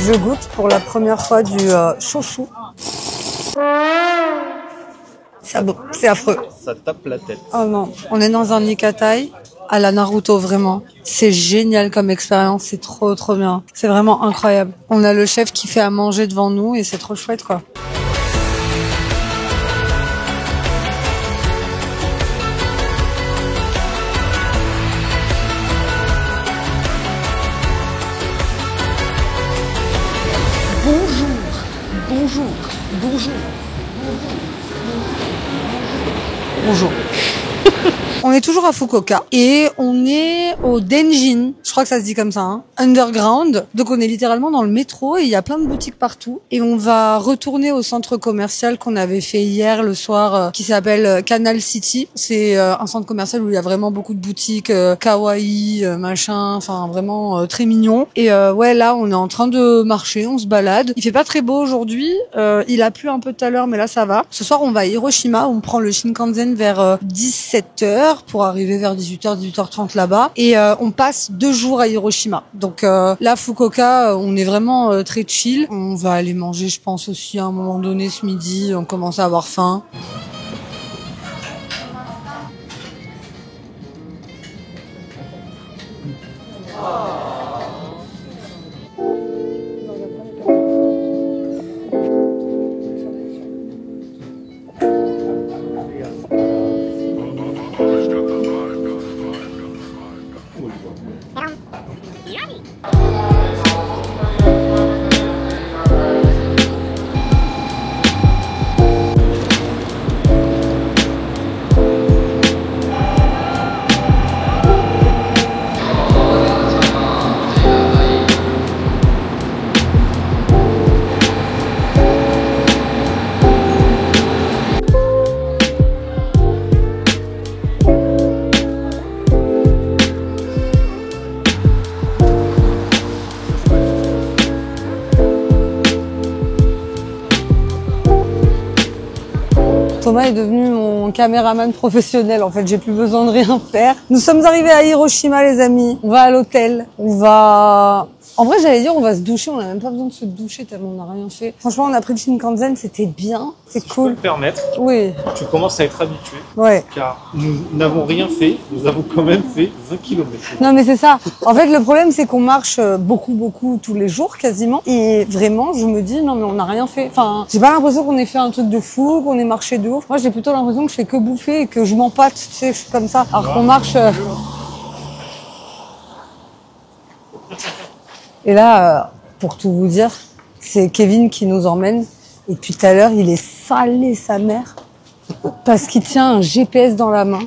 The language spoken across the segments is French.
Je goûte pour la première fois du chouchou. C'est affreux. Ça tape la tête. Oh non, on est dans un Nikatai à la Naruto, vraiment. C'est génial comme expérience, c'est trop bien. C'est vraiment incroyable. On a le chef qui fait à manger devant nous et c'est trop chouette, quoi. Bonjour. On est toujours à Fukuoka et on est au Denjin, je crois que ça se dit comme ça, hein, underground. Donc on est littéralement dans le métro et il y a plein de boutiques partout. Et on va retourner au centre commercial qu'on avait fait hier le soir, qui s'appelle Canal City. C'est un centre commercial où il y a vraiment beaucoup de boutiques, kawaii, machin, enfin vraiment très mignon. Et ouais, là on est en train de marcher, on se balade. Il fait pas très beau aujourd'hui, il a plu un peu tout à l'heure mais là ça va. Ce soir on va à Hiroshima, on prend le Shinkansen vers 17h. Pour arriver vers 18h, 18h30 là-bas. Et on passe 2 jours à Hiroshima. Donc là, Fukuoka, on est vraiment très chill. On va aller manger, je pense aussi, à un moment donné ce midi. On commence à avoir faim. Thomas est devenu mon caméraman professionnel, en fait, j'ai plus besoin de rien faire. Nous sommes arrivés à Hiroshima, les amis. On va à l'hôtel, on va... En vrai, j'allais dire, on va se doucher, on n'a même pas besoin de se doucher tellement on n'a rien fait. Franchement, on a pris le Shinkansen, c'était bien, c'est cool. Si je peux me permettre, oui. Tu commences à être habitué, ouais. Car nous n'avons rien fait, nous avons quand même fait 20 km. Non mais c'est ça, en fait le problème c'est qu'on marche beaucoup tous les jours quasiment. Et vraiment, je me dis, non mais on n'a rien fait. Enfin, j'ai pas l'impression qu'on ait fait un truc de fou, qu'on ait marché de ouf. Moi j'ai plutôt l'impression que je fais que bouffer et que je m'empâte, tu sais, je suis comme ça. Alors qu'on marche... Et là, pour tout vous dire, c'est Kevin qui nous emmène. Et depuis tout à l'heure, il est salé, sa mère. Parce qu'il tient un GPS dans la main.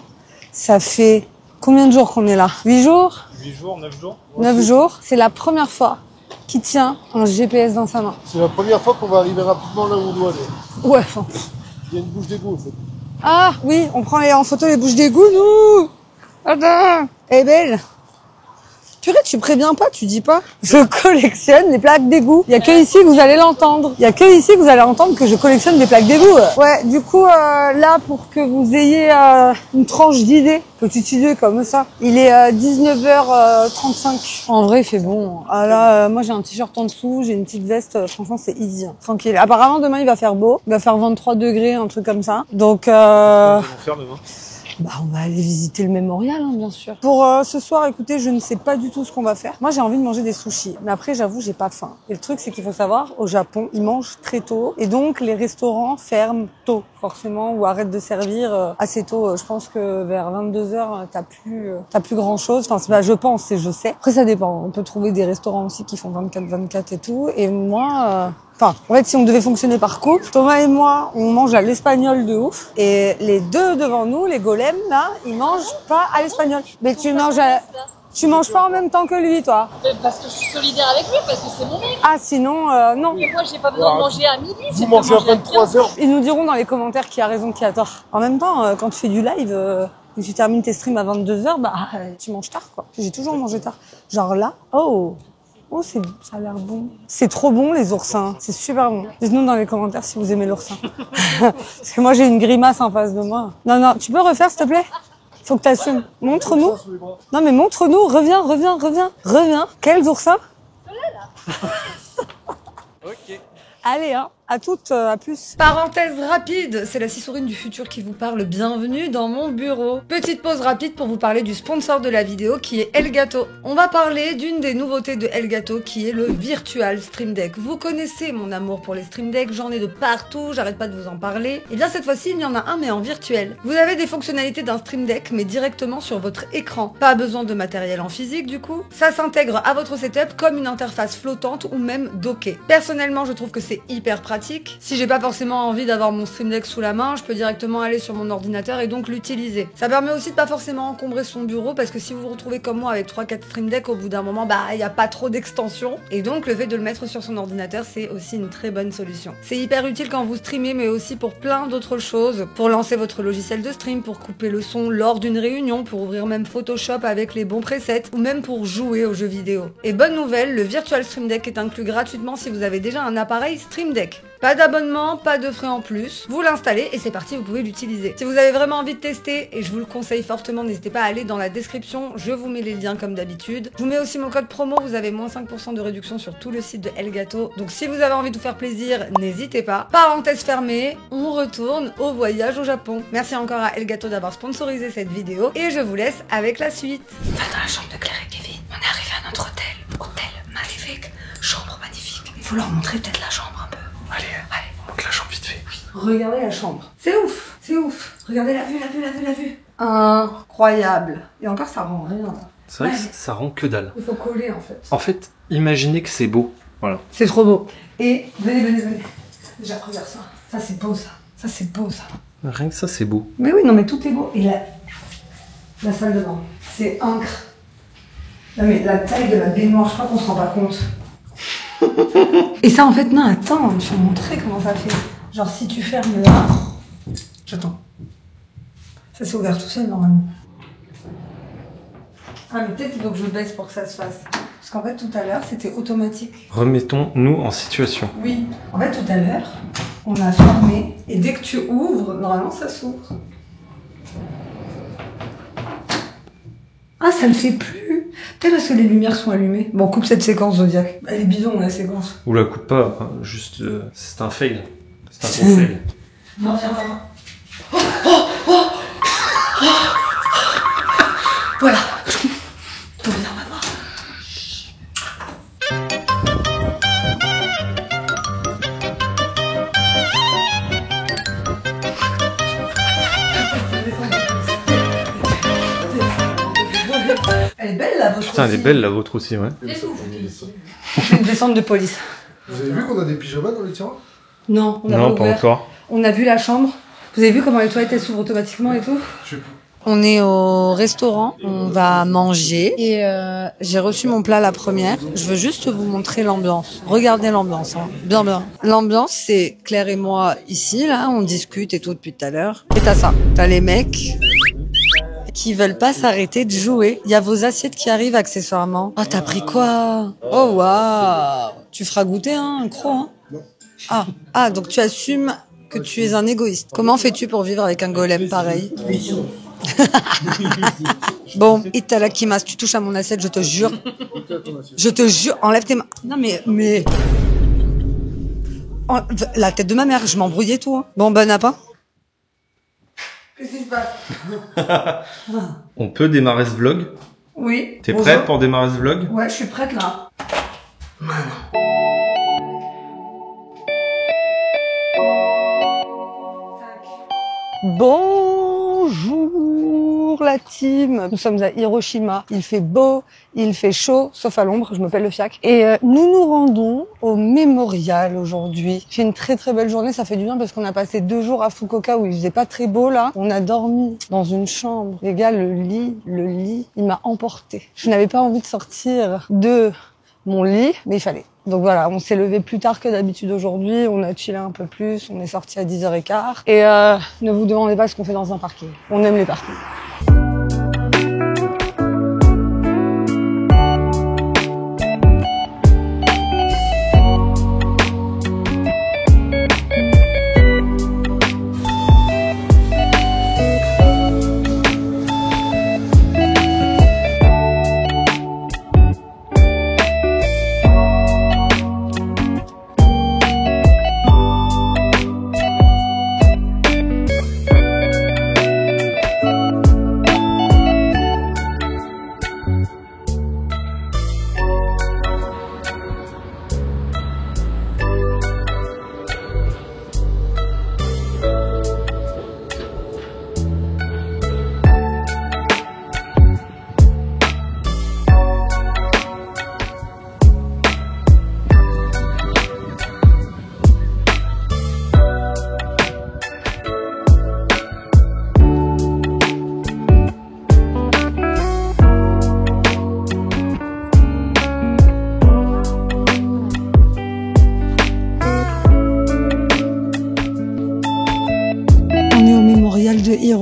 Ça fait combien de jours qu'on est là? 8 jours? 8 jours, 9 jours 9 jours. C'est la première fois qu'il tient un GPS dans sa main. C'est la première fois qu'on va arriver rapidement là où on doit aller. Ouais. Il y a une bouche d'égout, en fait. Ah, oui, on prend en photo les bouches d'égout, nous. Attends, elle est belle. Purée, tu préviens pas, tu dis pas. Je collectionne les plaques d'égout. Il y a que ici que vous allez l'entendre. Il y a que ici que vous allez entendre que je collectionne des plaques d'égout. Ouais, du coup, là, pour que vous ayez une tranche d'idée, petite idée comme ça, il est 19h35. En vrai, il fait bon. Ah là, moi, j'ai un t-shirt en dessous, j'ai une petite veste. Franchement, c'est easy. Hein. Tranquille. Apparemment, demain, il va faire beau. Il va faire 23 degrés, un truc comme ça. Donc, Qu'est-ce qu'on va faire demain? bah, on va aller visiter le mémorial, hein, bien sûr. Pour ce soir, écoutez, je ne sais pas du tout ce qu'on va faire. Moi, j'ai envie de manger des sushis. Mais après, j'avoue, j'ai pas faim. Et le truc, c'est qu'il faut savoir, au Japon, ils mangent très tôt. Et donc, les restaurants ferment tôt, forcément, ou arrêtent de servir assez tôt. Je pense que vers 22h, t'as plus grand chose. Enfin, c'est pas, je pense, c'est je sais. Après, ça dépend. On peut trouver des restaurants aussi qui font 24-24 et tout. Et moi, enfin, en fait, si on devait fonctionner par couple, Thomas et moi, on mange à l'espagnol de ouf. Et les deux devant nous, les golems, là, ils mangent pas à l'espagnol. Mais tu manges pas en même temps que lui, toi? Parce que je suis solidaire avec lui, parce que c'est mon mec. Ah, sinon, non. Et moi, j'ai pas besoin de manger à midi. Vous mangez à 23h. Ils nous diront dans les commentaires qui a raison, qui a tort. En même temps, quand tu fais du live, et tu termines tes streams à 22h, bah, tu manges tard, quoi. J'ai toujours mangé tard. Genre là, oh, ça a l'air bon. C'est trop bon, les oursins. C'est super bon. Dites-nous dans les commentaires si vous aimez l'oursin. Parce que moi, j'ai une grimace en face de moi. Non, tu peux refaire, s'il te plaît? Faut que t'assumes. Montre-nous. Non, mais montre-nous. Reviens. Quels oursins? Ok. Allez, hein, à toutes, à plus. Parenthèse rapide, c'est la Cisourine du futur qui vous parle. Bienvenue dans mon bureau. Petite pause rapide pour vous parler du sponsor de la vidéo qui est Elgato. On va parler d'une des nouveautés de Elgato qui est le Virtual Stream Deck. Vous connaissez mon amour pour les Stream Deck, j'en ai de partout, j'arrête pas de vous en parler. Et bien cette fois-ci, il y en a un mais en virtuel. Vous avez des fonctionnalités d'un Stream Deck mais directement sur votre écran. Pas besoin de matériel en physique du coup. Ça s'intègre à votre setup comme une interface flottante ou même dockée. Personnellement, je trouve que c'est hyper pratique. Si j'ai pas forcément envie d'avoir mon Stream Deck sous la main, je peux directement aller sur mon ordinateur et donc l'utiliser. Ça permet aussi de pas forcément encombrer son bureau parce que si vous vous retrouvez comme moi avec 3-4 Stream Deck, au bout d'un moment, bah il y a pas trop d'extensions et donc le fait de le mettre sur son ordinateur, c'est aussi une très bonne solution. C'est hyper utile quand vous streamez mais aussi pour plein d'autres choses, pour lancer votre logiciel de stream, pour couper le son lors d'une réunion, pour ouvrir même Photoshop avec les bons presets ou même pour jouer aux jeux vidéo. Et bonne nouvelle, le Virtual Stream Deck est inclus gratuitement si vous avez déjà un appareil Stream Deck. Pas d'abonnement, pas de frais en plus. Vous l'installez et c'est parti, vous pouvez l'utiliser. Si vous avez vraiment envie de tester, et je vous le conseille fortement, n'hésitez pas à aller dans la description, je vous mets les liens comme d'habitude. Je vous mets aussi mon code promo, vous avez moins 5% de réduction sur tout le site de Elgato. Donc si vous avez envie de vous faire plaisir, n'hésitez pas. Parenthèse fermée, on retourne au voyage au Japon. Merci encore à Elgato d'avoir sponsorisé cette vidéo et je vous laisse avec la suite. On va dans la chambre de Claire et Kevin. On est arrivé à notre hôtel. Hôtel magnifique, chambre magnifique. Il faut leur montrer peut-être la chambre un peu. Allez, on monte la chambre vite fait. Regardez la chambre. C'est ouf, c'est ouf. Regardez la vue, la vue. Incroyable. Et encore, ça rend rien. C'est vrai que ça rend que dalle. Il faut coller en fait. En fait, imaginez que c'est beau. Voilà. C'est trop beau. Et venez. Déjà, regarde ça. Ça, c'est beau ça. Ça, c'est beau ça. Rien que ça, c'est beau. Mais oui, non, mais tout est beau. Et la salle de bain, c'est incre. Non, mais la taille de la baignoire, je crois qu'on se rend pas compte. Et ça en fait, non attends, je vais te montrer comment ça fait. Genre si tu fermes là, j'attends. Ça s'est ouvert tout seul normalement. Ah mais peut-être qu'il faut que je baisse pour que ça se fasse. Parce qu'en fait tout à l'heure c'était automatique. Remettons-nous en situation. Oui, en fait tout à l'heure on a fermé et dès que tu ouvres, normalement ça s'ouvre. Ah ça ne fait plus. Peut-être parce que les lumières sont allumées. Bon, coupe cette séquence, Zodiac. Elle est bidon, la séquence. Ou la coupe pas, hein, juste... c'est un fail. C'est un gros fail. Non, viens. Voilà. Faut venir maintenant. Elle est belle la vôtre. Putain, elle est belle la vôtre aussi, ouais. C'est une descente de police. Vous avez vu qu'on a des pyjamas dans les tiroirs? Non, on a Non, pas pas ouvert. encore. On a vu la chambre. Vous avez vu comment les toilettes elles s'ouvrent automatiquement et tout? Je sais pas. On est au restaurant, on va manger et j'ai reçu mon plat la première. Je veux juste vous montrer l'ambiance. Regardez l'ambiance, hein. Bien. L'ambiance, c'est Claire et moi ici, là, on discute et tout depuis tout à l'heure. Et t'as ça, t'as les mecs qui veulent pas s'arrêter de jouer. Il y a vos assiettes qui arrivent accessoirement. Oh, t'as pris quoi? Oh, waouh! Tu feras goûter, hein, un croc, hein? Ah, donc tu assumes que tu es un égoïste. Comment fais-tu pour vivre avec un golem pareil? Bon, italakimasu, tu touches à mon assiette, je te jure. Je te jure, enlève tes mains. Non mais... La tête de ma mère, je m'embrouillais tout. Hein. Bon, bon appétit. Qu'est-ce qui se passe? On peut démarrer ce vlog? Oui. T'es prête pour démarrer ce vlog? Ouais, je suis prête là. Bonjour la team. Nous sommes à Hiroshima. Il fait beau, il fait chaud, sauf à l'ombre. Je m'appelle le fiac. Et nous nous rendons au mémorial aujourd'hui. C'est une très très belle journée. Ça fait du bien parce qu'on a passé 2 jours à Fukuoka où il faisait pas très beau là. On a dormi dans une chambre. Les gars, le lit, il m'a emporté. Je n'avais pas envie de sortir de mon lit, mais il fallait. Donc voilà, on s'est levé plus tard que d'habitude aujourd'hui, on a chillé un peu plus, on est sorti à 10h15. Et ne vous demandez pas ce qu'on fait dans un parking. On aime les parkings.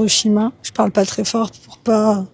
d'Hiroshima. Je parle pas très fort pour pas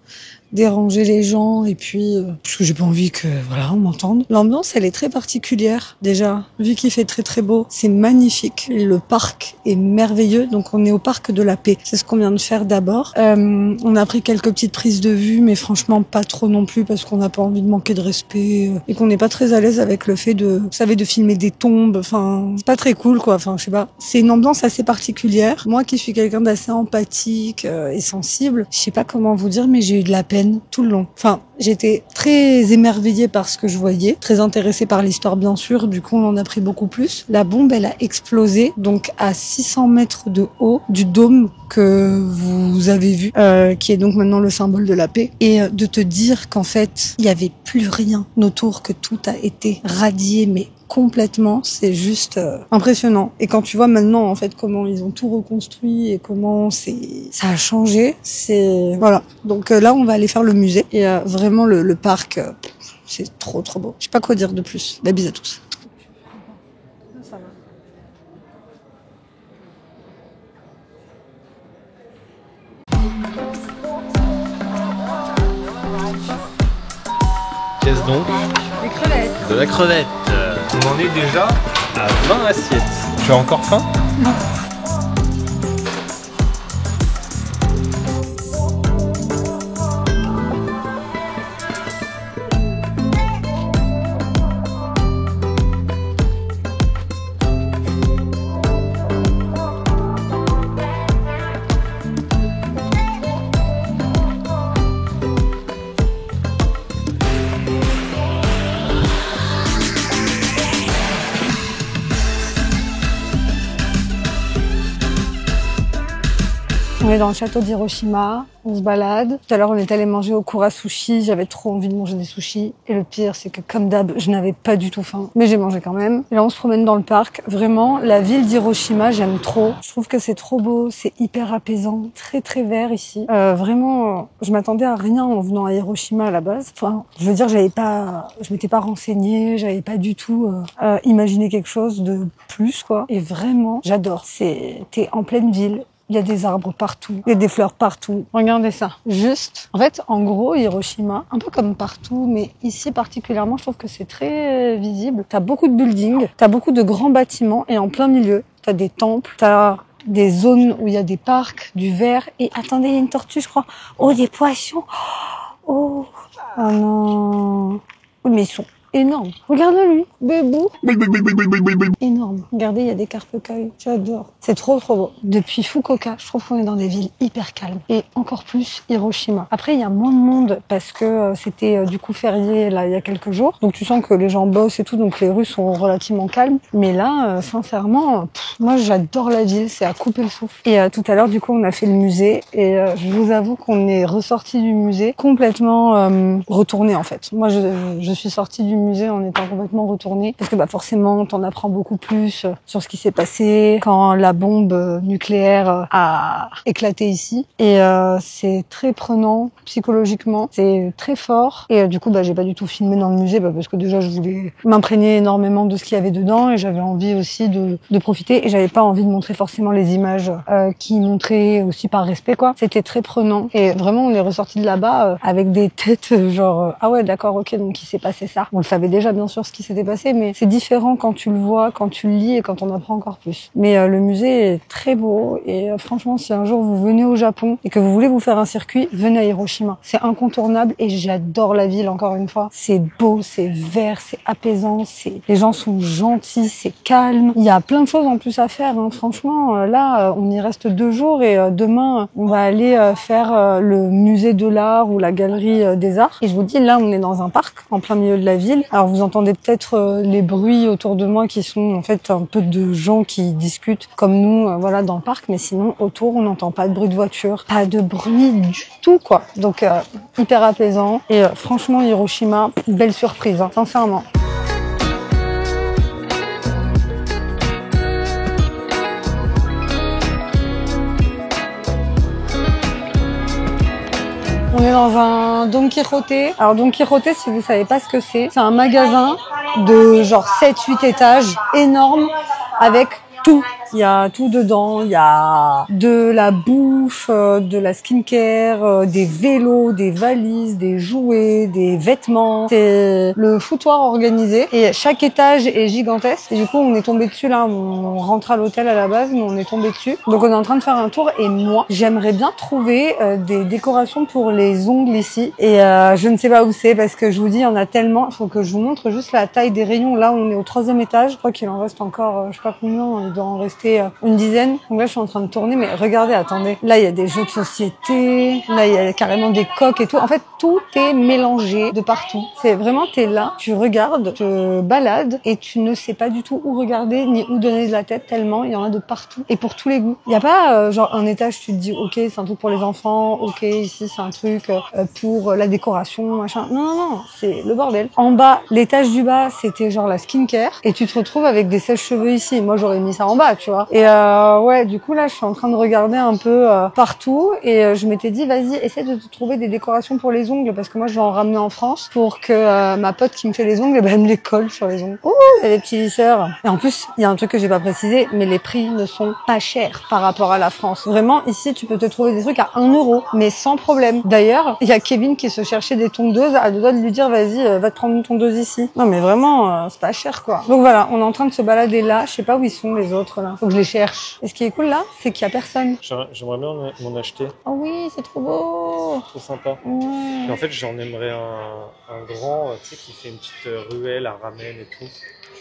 déranger les gens et puis parce que j'ai pas envie que on m'entende. L'ambiance elle est très particulière déjà, vu qu'il fait très très beau, c'est magnifique. Le parc est merveilleux, donc on est au parc de la paix. C'est ce qu'on vient de faire d'abord. On a pris quelques petites prises de vue, mais franchement pas trop non plus parce qu'on n'a pas envie de manquer de respect et qu'on n'est pas très à l'aise avec le fait de, vous savez, de filmer des tombes. Enfin, c'est pas très cool quoi. Enfin, je sais pas. C'est une ambiance assez particulière. Moi qui suis quelqu'un d'assez empathique et sensible, je sais pas comment vous dire, mais j'ai eu de la peine tout le long. Enfin, j'étais très émerveillée par ce que je voyais, très intéressée par l'histoire bien sûr, du coup on en a pris beaucoup plus. La bombe elle a explosé, donc à 600 mètres de haut du dôme que vous avez vu, qui est donc maintenant le symbole de la paix, et de te dire qu'en fait il y avait plus rien autour, que tout a été radié, mais complètement, c'est juste impressionnant. Et quand tu vois maintenant en fait comment ils ont tout reconstruit et comment ça a changé, c'est voilà. Donc là on va aller faire le musée et vraiment le parc, c'est trop beau. Je sais pas quoi dire de plus. Bah, bisous à tous. Ça va. Qu'est-ce donc? Les crevettes. De la crevette. On en est déjà à 20 assiettes. Tu as encore faim? Non. On est dans le château d'Hiroshima, on se balade. Tout à l'heure, on est allé manger au Kura Sushi. J'avais trop envie de manger des sushis. Et le pire, c'est que comme d'hab, je n'avais pas du tout faim. Mais j'ai mangé quand même. Et là, on se promène dans le parc. Vraiment, la ville d'Hiroshima, j'aime trop. Je trouve que c'est trop beau, c'est hyper apaisant. Très vert ici. Vraiment, je m'attendais à rien en venant à Hiroshima à la base. Enfin, je veux dire, je m'étais pas renseignée, j'avais pas du tout imaginé quelque chose de plus, quoi. Et vraiment, j'adore. T'es en pleine ville. Il y a des arbres partout, il y a des fleurs partout. Regardez ça. Juste, en fait, en gros, Hiroshima, un peu comme partout, mais ici particulièrement, je trouve que c'est très visible. T'as beaucoup de buildings, t'as beaucoup de grands bâtiments, et en plein milieu, t'as des temples, t'as des zones où il y a des parcs, du vert, et attendez, il y a une tortue, je crois. Oh, des poissons. Oh non. Oui, mais ils sont énormes. Regarde-lui, bébou. Énorme. Regardez, il y a des carpe-cueils. J'adore. C'est trop beau. Depuis Fukuoka, je trouve qu'on est dans des villes hyper calmes. Et encore plus Hiroshima. Après, il y a moins de monde parce que c'était du coup férié là il y a quelques jours. Donc tu sens que les gens bossent et tout, donc les rues sont relativement calmes. Mais là, sincèrement, moi j'adore la ville. C'est à couper le souffle. Et tout à l'heure, du coup, on a fait le musée. Et je vous avoue qu'on est ressorti du musée complètement retourné en fait. Moi, je suis sortie du musée en étant complètement retournée parce que forcément t'en apprends beaucoup plus sur ce qui s'est passé quand la bombe nucléaire a éclaté ici et c'est très prenant psychologiquement, c'est très fort et du coup j'ai pas du tout filmé dans le musée parce que déjà je voulais m'imprégner énormément de ce qu'il y avait dedans et j'avais envie aussi de profiter et j'avais pas envie de montrer forcément les images qui montraient aussi par respect quoi. C'était très prenant et vraiment on est ressorti de là-bas avec des têtes genre ah ouais d'accord ok donc il s'est passé ça. On le savait déjà bien sûr ce qui s'était passé, mais c'est différent quand tu le vois, quand tu le lis et quand on apprend encore plus. Mais le musée est très beau et franchement, si un jour vous venez au Japon et que vous voulez vous faire un circuit, venez à Hiroshima. C'est incontournable et j'adore la ville encore une fois. C'est beau, c'est vert, c'est apaisant, les gens sont gentils, c'est calme. Il y a plein de choses en plus à faire. Hein. Franchement, là, on y reste 2 jours et demain, on va aller faire le musée de l'art ou la galerie des arts. Et je vous dis, là, on est dans un parc en plein milieu de la ville. Alors vous entendez peut-être les bruits autour de moi qui sont en fait un peu de gens qui discutent comme nous voilà dans le parc, mais sinon autour on n'entend pas de bruit de voiture, pas de bruit du tout quoi. Donc hyper apaisant et franchement Hiroshima, belle surprise hein, sincèrement. On est dans un Don Quijote. Alors Don Quijote, si vous savez pas ce que c'est un magasin de genre 7-8 étages, énorme, avec tout. Il y a tout dedans. Il y a de la bouffe, de la skincare, des vélos, des valises, des jouets, des vêtements. C'est le foutoir organisé. Et chaque étage est gigantesque. Et du coup, on est tombé dessus là. On rentre à l'hôtel à la base, mais on est tombé dessus. Donc, on est en train de faire un tour. Et moi, j'aimerais bien trouver des décorations pour les ongles ici. Et je ne sais pas où c'est parce que je vous dis, il y en a tellement. Il faut que je vous montre juste la taille des rayons. Là, on est au 3e étage. Je crois qu'il en reste encore, je sais pas combien. Il doit en rester une dizaine. Donc là, je suis en train de tourner. Mais regardez, attendez. Là, il y a des jeux de société. Là, il y a carrément des coques et tout. En fait, tout est mélangé de partout. C'est vraiment, t'es là, tu regardes, tu te balades et tu ne sais pas du tout où regarder ni où donner de la tête tellement il y en a de partout et pour tous les goûts. Il n'y a pas genre un étage tu te dis ok c'est un truc pour les enfants, ok ici c'est un truc pour la décoration machin. Non non non, c'est le bordel. En bas, l'étage du bas c'était genre la skincare et tu te retrouves avec des sèches-cheveux ici. Moi j'aurais mis ça en bas tu vois. Et ouais du coup là je suis en train de regarder un peu partout et je m'étais dit vas-y essaie de te trouver des décorations pour les ongles parce que moi je vais en ramener en France pour que ma pote qui me fait les ongles elle me les colle sur les ongles. Ouh, il y a des petits lisseurs. Et en plus, il y a un truc que j'ai pas précisé, mais les prix ne sont pas chers par rapport à la France. Vraiment, ici, tu peux te trouver des trucs à 1 euro, mais sans problème. D'ailleurs, il y a Kevin qui se cherchait des tondeuses à deux doigts de lui dire, vas-y, va te prendre une tondeuse ici. Non, mais vraiment, c'est pas cher, quoi. Donc voilà, on est en train de se balader là. Je sais pas où ils sont, les autres, là. Faut que je les cherche. Et ce qui est cool, là, c'est qu'il y a personne. J'aimerais bien m'en acheter. Oh oui, c'est trop beau. Trop sympa. Ouais. Et en fait, j'en aimerais un grand, tu sais, qui fait une petite ruelle à ramen et tout.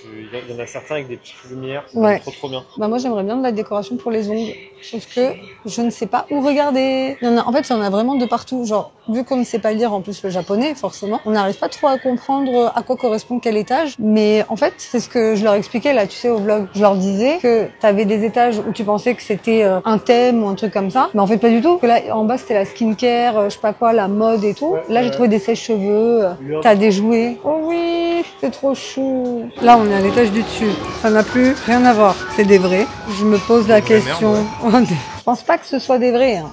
Il y en a certains avec des petites lumières, Ouais. c'est trop bien. Bah moi j'aimerais bien de la décoration pour les ongles, sauf que je ne sais pas où regarder. En fait, il y en a vraiment de partout. Genre, vu qu'on ne sait pas lire en plus le japonais, forcément, on n'arrive pas trop à comprendre à quoi correspond quel étage. Mais en fait, c'est ce que je leur expliquais là, tu sais, au vlog. Je leur disais que t'avais des étages où tu pensais que c'était un thème ou un truc comme ça, mais en fait pas du tout. Que là, en bas c'était la skincare, je sais pas quoi, la mode et tout. Là, j'ai trouvé des sèche-cheveux. T'as des jouets. Oh oui, c'est trop chou. Là, on est à l'étage du dessus. Ça n'a plus rien à voir. C'est des vrais. Je me pose la question. Merde, Je pense pas que ce soit des vrais. Hein.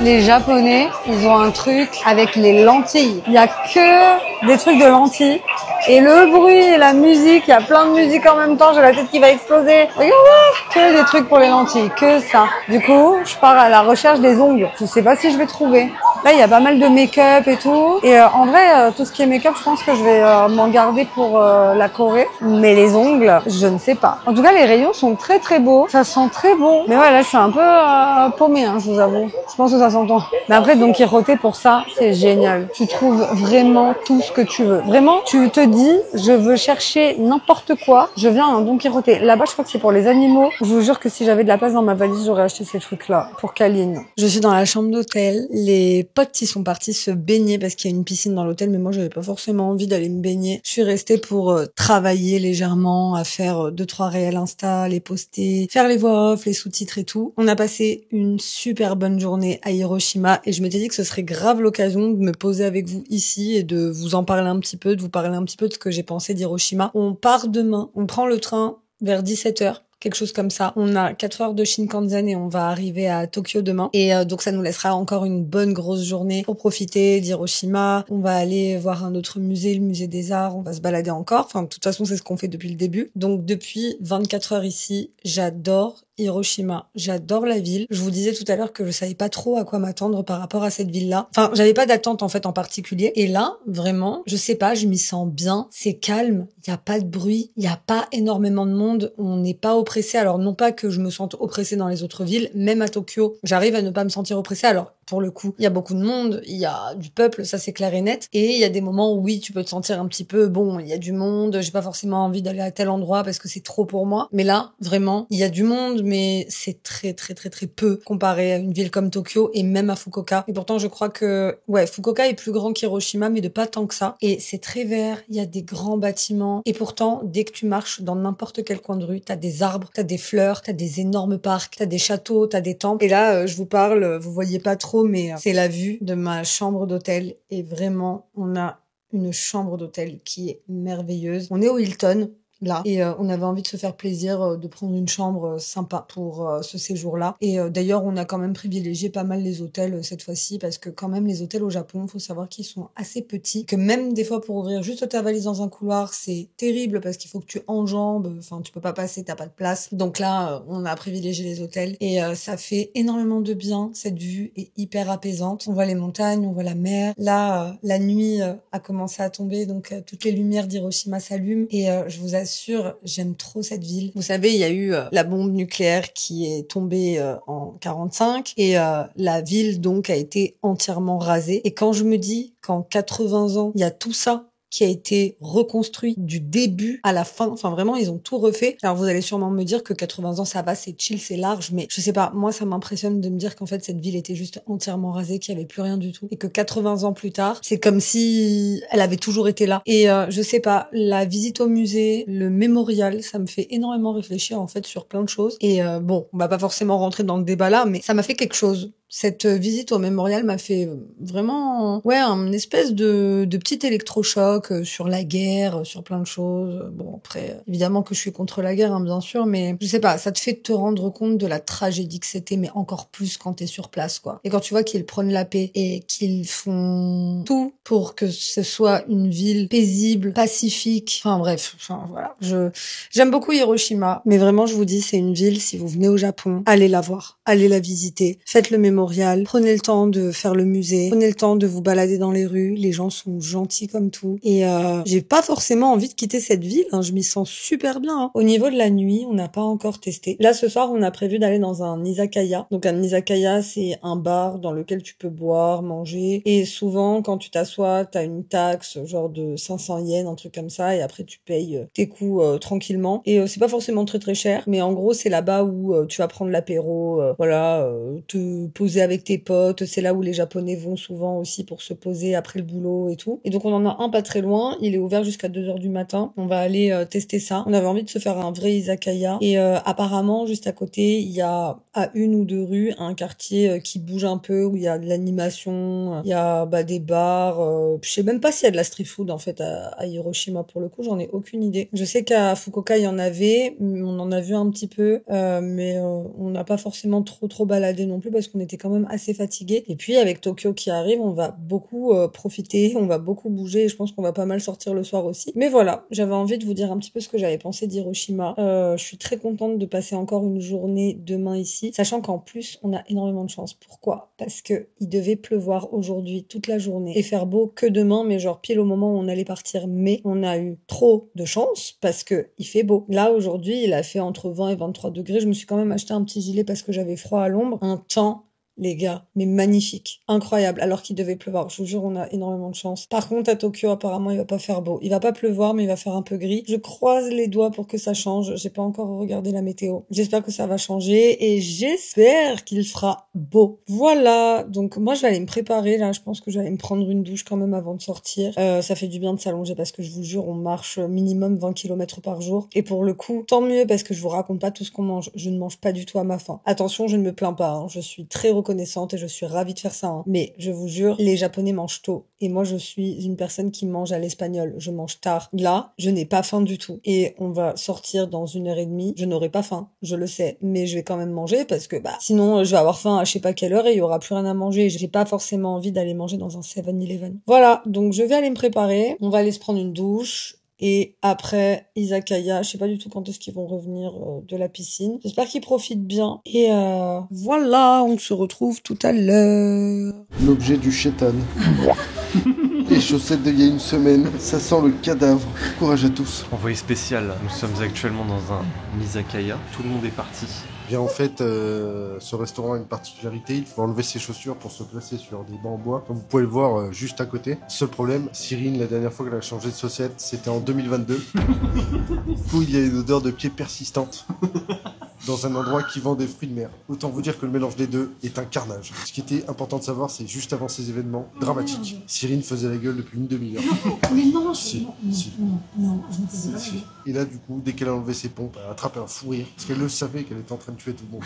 Les Japonais, ils ont un truc avec les lentilles. Il y a que des trucs de lentilles. Et le bruit et la musique, il y a plein de musique en même temps, j'ai la tête qui va exploser. Regardez, que des trucs pour les lentilles, que ça. Du coup, je pars à la recherche des ongles. Je sais pas si je vais trouver. Là, il y a pas mal de make-up et tout. Et en vrai, tout ce qui est make-up, je pense que je vais m'en garder pour la Corée. Mais les ongles, je ne sais pas. En tout cas, les rayons sont très très beaux. Ça sent très bon. Mais ouais, là, je suis un peu paumée, hein, je vous avoue. Je pense que ça s'entend. Mais après, Don Quirote, pour ça, c'est génial. Tu trouves vraiment tout ce que tu veux. Vraiment, tu te dis, je veux chercher n'importe quoi. Je viens à un Don Quirote. Là-bas, je crois que c'est pour les animaux. Je vous jure que si j'avais de la place dans ma valise, j'aurais acheté ces trucs-là pour Kaline. Je suis dans la chambre d'hôtel. Les potes qui sont partis se baigner parce qu'il y a une piscine dans l'hôtel, mais moi, j'avais pas forcément envie d'aller me baigner. Je suis restée pour travailler légèrement, à faire 2-3 réels Insta, les poster, faire les voix off, les sous-titres et tout. On a passé une super bonne journée à Hiroshima et je m'étais dit que ce serait grave l'occasion de me poser avec vous ici et de vous en parler un petit peu, de vous parler un petit peu de ce que j'ai pensé d'Hiroshima. On part demain, on prend le train vers 17h. Quelque chose comme ça. On a 4 heures de Shinkansen et on va arriver à Tokyo demain. Et donc ça nous laissera encore une bonne grosse journée pour profiter d'Hiroshima. On va aller voir un autre musée, le musée des arts. On va se balader encore. Enfin, de toute façon, c'est ce qu'on fait depuis le début. Donc depuis 24 heures ici, j'adore Hiroshima. J'adore la ville. Je vous disais tout à l'heure que je savais pas trop à quoi m'attendre par rapport à cette ville-là. Enfin, j'avais pas d'attente en fait en particulier. Et là, vraiment, je sais pas, je m'y sens bien. C'est calme. Il y a pas de bruit. Il y a pas énormément de monde. On n'est pas oppressé. Alors non pas que je me sente oppressée dans les autres villes. Même à Tokyo, j'arrive à ne pas me sentir oppressée. Alors pour le coup, il y a beaucoup de monde. Il y a du peuple. Ça c'est clair et net. Et il y a des moments où oui, tu peux te sentir un petit peu bon. Il y a du monde. J'ai pas forcément envie d'aller à tel endroit parce que c'est trop pour moi. Mais là, vraiment, il y a du monde. Mais c'est très très très très peu comparé à une ville comme Tokyo et même à Fukuoka. Et pourtant je crois que ouais, Fukuoka est plus grand qu'Hiroshima mais de pas tant que ça. Et c'est très vert, il y a des grands bâtiments et pourtant dès que tu marches dans n'importe quel coin de rue, t'as des arbres, t'as des fleurs, t'as des énormes parcs, t'as des châteaux, t'as des temples. Et là je vous parle, vous voyez pas trop mais c'est la vue de ma chambre d'hôtel et vraiment on a une chambre d'hôtel qui est merveilleuse. On est au Hilton. là. Et on avait envie de se faire plaisir, de prendre une chambre sympa pour ce séjour-là. Et d'ailleurs, on a quand même privilégié pas mal les hôtels cette fois-ci, parce que quand même, les hôtels au Japon, faut savoir qu'ils sont assez petits, que même des fois pour ouvrir juste ta valise dans un couloir, c'est terrible parce qu'il faut que tu enjambes, enfin tu peux pas passer, t'as pas de place. Donc là, on a privilégié les hôtels et ça fait énormément de bien. Cette vue est hyper apaisante. On voit les montagnes, on voit la mer. Là, la nuit a commencé à tomber, donc toutes les lumières d'Hiroshima s'allument et je vous assure, j'aime trop cette ville. Vous savez, il y a eu la bombe nucléaire qui est tombée en 45 et la ville donc a été entièrement rasée. Et quand je me dis qu'en 80 ans, il y a tout ça qui a été reconstruit du début à la fin. Enfin, vraiment, ils ont tout refait. Alors, vous allez sûrement me dire que 80 ans, ça va, c'est chill, c'est large, mais je sais pas, moi, ça m'impressionne de me dire qu'en fait, cette ville était juste entièrement rasée, qu'il y avait plus rien du tout. Et que 80 ans plus tard, c'est comme si elle avait toujours été là. Et je sais pas, la visite au musée, le mémorial, ça me fait énormément réfléchir, en fait, sur plein de choses. Et bon, on va pas forcément rentrer dans le débat là, mais ça m'a fait quelque chose. Cette visite au mémorial m'a fait vraiment, un espèce de petit électrochoc sur la guerre, sur plein de choses. Bon, après, évidemment que je suis contre la guerre, hein, bien sûr, mais je sais pas, ça te fait te rendre compte de la tragédie que c'était, mais encore plus quand t'es sur place, quoi. Et quand tu vois qu'ils prennent la paix et qu'ils font tout pour que ce soit une ville paisible, pacifique, enfin bref, voilà. J'aime beaucoup Hiroshima, mais vraiment, je vous dis, c'est une ville, si vous venez au Japon, allez la voir, allez la visiter, faites le mémorial, prenez le temps de faire le musée, prenez le temps de vous balader dans les rues, les gens sont gentils comme tout. Et j'ai pas forcément envie de quitter cette ville, hein. Je m'y sens super bien. Hein. Au niveau de la nuit, on n'a pas encore testé. Là, ce soir, on a prévu d'aller dans un izakaya. Donc un izakaya, c'est un bar dans lequel tu peux boire, manger. Et souvent, quand tu t'assois, t'as une taxe, genre de 500 yens, un truc comme ça, et après tu payes tes coûts tranquillement. Et c'est pas forcément très très cher, mais en gros, c'est là-bas où tu vas prendre l'apéro, te poser avec tes potes, c'est là où les Japonais vont souvent aussi pour se poser après le boulot et tout. Et donc on en a un pas très loin, il est ouvert jusqu'à 2h du matin. On va aller tester ça. On avait envie de se faire un vrai izakaya et apparemment juste à côté, il y a à 1 ou 2 rues un quartier qui bouge un peu, où il y a de l'animation, il y a des bars, je sais même pas s'il y a de la street food en fait à Hiroshima pour le coup, j'en ai aucune idée. Je sais qu'à Fukuoka il y en avait, on en a vu un petit peu, mais on n'a pas forcément trop baladé non plus parce qu'on était quand même assez fatigué. Et puis avec Tokyo qui arrive, on va beaucoup profiter, on va beaucoup bouger et je pense qu'on va pas mal sortir le soir aussi. Mais voilà, j'avais envie de vous dire un petit peu ce que j'avais pensé d'Hiroshima. Je suis très contente de passer encore une journée demain ici, sachant qu'en plus on a énormément de chance. Pourquoi? Parce que il devait pleuvoir aujourd'hui toute la journée et faire beau que demain, mais genre pile au moment où on allait partir. Mais on a eu trop de chance parce que il fait beau. Là aujourd'hui, il a fait entre 20 et 23 degrés. Je me suis quand même acheté un petit gilet parce que j'avais froid à l'ombre. Un temps, les gars, mais magnifique, incroyable, alors qu'il devait pleuvoir. Je vous jure, on a énormément de chance. Par contre, à Tokyo, apparemment, il va pas faire beau. Il va pas pleuvoir, mais il va faire un peu gris. Je croise les doigts pour que ça change. J'ai pas encore regardé la météo. J'espère que ça va changer et j'espère qu'il fera beau. Voilà. Donc, moi, je vais aller me préparer, là. Je pense que je vais aller me prendre une douche quand même avant de sortir. Ça fait du bien de s'allonger parce que je vous jure, on marche minimum 20 km par jour. Et pour le coup, tant mieux parce que je vous raconte pas tout ce qu'on mange. Je ne mange pas du tout à ma faim. Attention, je ne me plains pas, hein. Je suis très reconnaissante et je suis ravie de faire ça. Hein. Mais je vous jure, les Japonais mangent tôt. Et moi, je suis une personne qui mange à l'espagnol. Je mange tard. Là, je n'ai pas faim du tout. Et on va sortir dans 1h30. Je n'aurai pas faim, je le sais. Mais je vais quand même manger parce que sinon, je vais avoir faim à je sais pas quelle heure et il y aura plus rien à manger. J'ai pas forcément envie d'aller manger dans un 7-Eleven. Voilà, donc je vais aller me préparer. On va aller se prendre une douche. Et après, izakaya, je sais pas du tout quand est-ce qu'ils vont revenir de la piscine. J'espère qu'ils profitent bien. Et voilà, on se retrouve tout à l'heure. L'objet du chétan. Les chaussettes d'il y a une semaine, ça sent le cadavre. Courage à tous. Envoyé spécial, nous sommes actuellement dans un izakaya. Tout le monde est parti. Bien en fait, ce restaurant a une particularité, il faut enlever ses chaussures pour se placer sur des bancs en bois, comme vous pouvez le voir juste à côté. Seul problème, Cyrine, la dernière fois qu'elle a changé de chaussette, c'était en 2022. Du coup, il y a une odeur de pied persistante dans un endroit qui vend des fruits de mer. Autant vous dire que le mélange des deux est un carnage. Ce qui était important de savoir, c'est juste avant ces événements dramatiques, Cyrine faisait la gueule depuis une demi-heure. Mais non, Si. non, je ne faisais pas. Si. Et là, du coup, dès qu'elle a enlevé ses pompes, elle a attrapé un fou rire, parce qu'elle le savait qu'elle était en train de tuer tout le monde.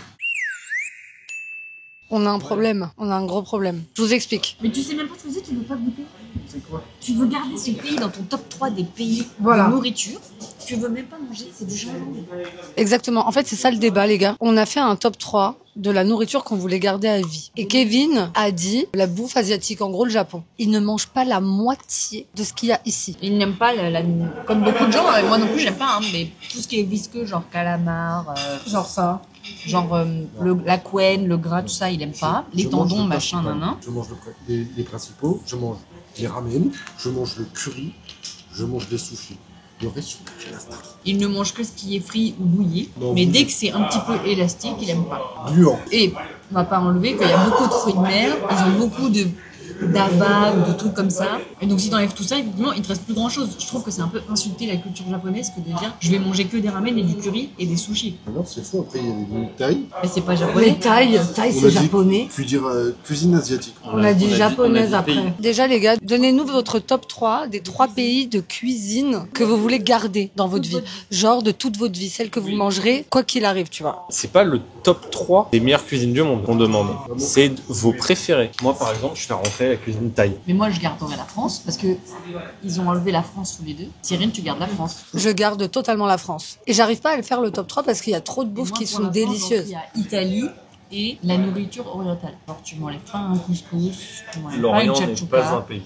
On a un problème, on a un gros problème. Je vous explique. Mais tu sais même pas ce que c'est, tu veux pas goûter. C'est quoi? Tu veux garder ce pays dans ton top 3 des pays Voilà. de nourriture. Tu veux même pas manger, c'est du gingembre. Exactement. En fait, c'est ça le débat, les gars. On a fait un top 3 de la nourriture qu'on voulait garder à vie. Et Kevin a dit la bouffe asiatique, en gros le Japon. Il ne mange pas la moitié de ce qu'il y a ici. Ils n'aiment pas comme beaucoup de gens, moi non plus j'aime pas, hein, mais tout ce qui est visqueux, genre calamar, Genre ça. genre la couenne, le gras, tout ça, il aime pas. Les Je mange tendons, le machin, principal. nanan. Je mange les principaux, je mange les ramen, je mange le curry, je mange les sushis. Le reste, je mange la Il ne mange que ce qui est frit ou bouilli, Non, mais bouilli. dès que c'est un petit peu élastique, il aime pas. gluant. Et on va pas enlever qu'il y a beaucoup de fruits de mer, ils ont beaucoup d'abats ou de trucs comme ça. Et donc si t'enlèves tout ça, effectivement, il te reste plus grand chose. Je trouve que c'est un peu insulter la culture japonaise que de dire je vais manger que des ramen et du curry et des sushis. Non, c'est faux. Après, il y a les thaï. Mais c'est pas Les japonais. thaï On c'est a dit- japonais. Puis dire cuisine asiatique. On a dit japonaise on a dit pays. après. Déjà, les gars, donnez-nous votre top 3 des 3 pays de cuisine que vous voulez garder dans votre vie. Genre de toute votre vie, celle que vous mangerez, quoi qu'il arrive, tu vois. C'est pas le top 3 des meilleures cuisines du monde qu'on demande. C'est vos préférés. Moi, par exemple, je fais rentrer la cuisine thaï. Mais moi, je garderai la France parce que ils ont enlevé la France tous les deux. Cyril, tu gardes la France. Je garde totalement la France. Et j'arrive pas à le faire le top 3 parce qu'il y a trop de bouffe Moi, qui pour sont l'instant, donc, délicieuses. il y a Italie et la nourriture orientale. Alors, tu m'enlèves pas un couscous, tu m'enlèves pas L'Orient une n'est chachouka. pas un pays.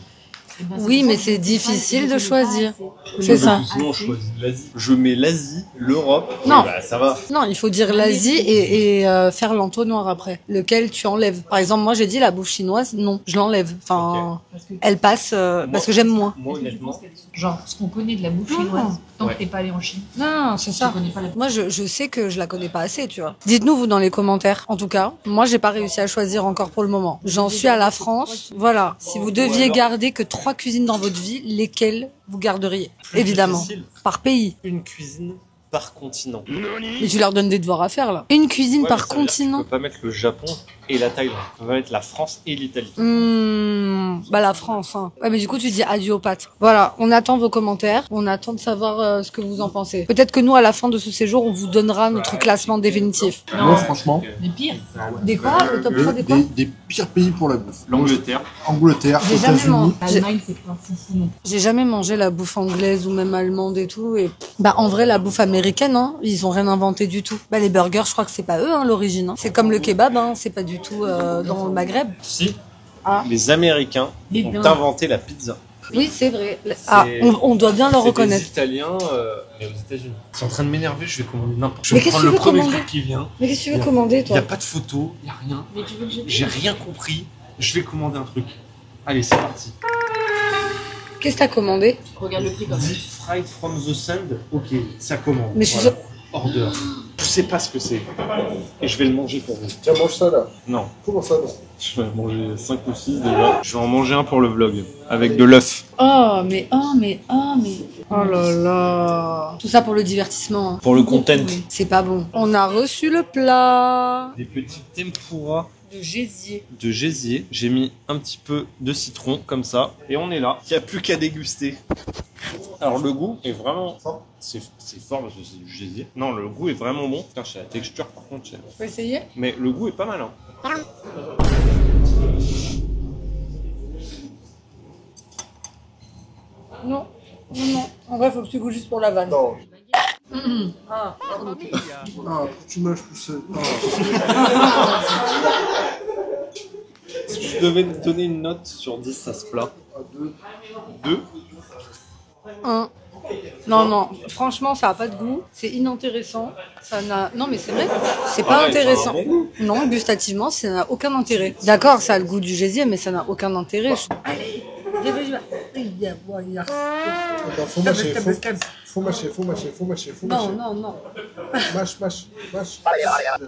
Eh ben, Oui, pour mais ça que c'est je difficile sais pas, de je sais choisir. pas, C'est ça. Sinon, je choisis l'Asie. Je mets l'Asie, l'Europe. Non. Oui, bah, ça va. Non, il faut dire l'Asie et faire l'entonnoir après, lequel tu enlèves. Par exemple, moi j'ai dit la bouffe chinoise, non, je l'enlève. Enfin, Parce que elle passe parce que j'aime moins. Moi, honnêtement, genre, ce qu'on connaît de la bouffe Non. chinoise, tant Ouais. que t'es pas allé en Chine, Non, c'est tu ça. connais pas la Moi, je sais que je la connais pas assez, tu vois. Dites-nous, vous, dans les commentaires. En tout cas, moi, j'ai pas réussi à choisir encore pour le moment. J'en suis à la France. Voilà. Si vous deviez alors- garder que 3 cuisines dans votre vie, lesquelles vous garderiez? Évidemment. difficile. Par pays. Une cuisine par continent. Mais tu leur donnes des devoirs à faire, là. Une cuisine Ouais, par mais ça veut dire que continent. Tu peux pas mettre le Japon et la Thaïlande. Tu peux mettre la France et l'Italie. Bah la France, hein. Ouais, mais du coup tu dis adieu aux pâtes. Voilà, on attend vos commentaires, on attend de savoir ce que vous en pensez. Peut-être que nous, à la fin de ce séjour, on vous donnera notre classement définitif. Moi, franchement, Mais pire, Des quoi? Le top 3 des quoi? des pires pays pour la bouffe. L'Angleterre. Angleterre, J'ai jamais États-Unis. mangé. l'Allemagne, c'est pas fou non plus. J'ai jamais mangé la bouffe anglaise ou même allemande et tout. Et bah en vrai, la bouffe américaine, hein, ils ont rien inventé du tout. Bah les burgers, je crois que c'est pas eux, hein, l'origine. Hein. C'est comme le kebab, hein, c'est pas du tout dans le Maghreb. Si. Ah. Les Américains Les ont dindes. inventé la pizza. Oui, c'est vrai. Ah, on doit bien leur C'est reconnaître. des Italiens, mais aux États-Unis. C'est en train de m'énerver, je vais commander n'importe quoi. Je Mais vais qu'est-ce prendre que le tu veux premier commander truc qui vient. Mais qu'est-ce que tu veux commander, Il n'y toi? a pas de photo, il n'y a rien. Mais tu veux que je J'ai rien compris. Je vais commander un truc. Allez, c'est parti. Qu'est-ce que t'as commandé? Regarde le prix comme ça. Deep fried from the sand. Ok, ça commande. Mais je suis Voilà. Order. Je sais pas ce que c'est. Et je vais le manger pour vous. Tiens, mange ça là. Non. Comment ça, non? Je vais manger 5 ou 6 déjà. Je vais en manger un pour le vlog. Avec de l'œuf. Oh là là. Tout ça pour le divertissement. Hein. Pour le content. C'est pas bon. On a reçu le plat Des petits tempura de gésier. de gésier. J'ai mis un petit peu de citron comme ça. Et on est là. Il n'y a plus qu'à déguster. Alors le goût est vraiment... C'est fort parce que c'est du gésier. Non, le goût est vraiment bon. Putain, c'est la texture par contre. Faut essayer? Mais le goût est pas mal. Hein. Non. En vrai, faut que tu goûtes juste pour la vanne. Non. Ah. Ah, tu mâches tout seul. Ah. Si je devais te donner une note sur 10 à ce plat. Ah, deux. 2. Un. Non, franchement, ça a pas de goût. C'est inintéressant. Ça n'a. Non, mais c'est vrai. C'est pas Ouais, ça a un intéressant. bon goût. Non, gustativement, ça n'a aucun intérêt. D'accord, ça a le goût du gésier, mais ça n'a aucun intérêt. Allez, Attends, faut mâcher, faut mâcher. Non. Mâche.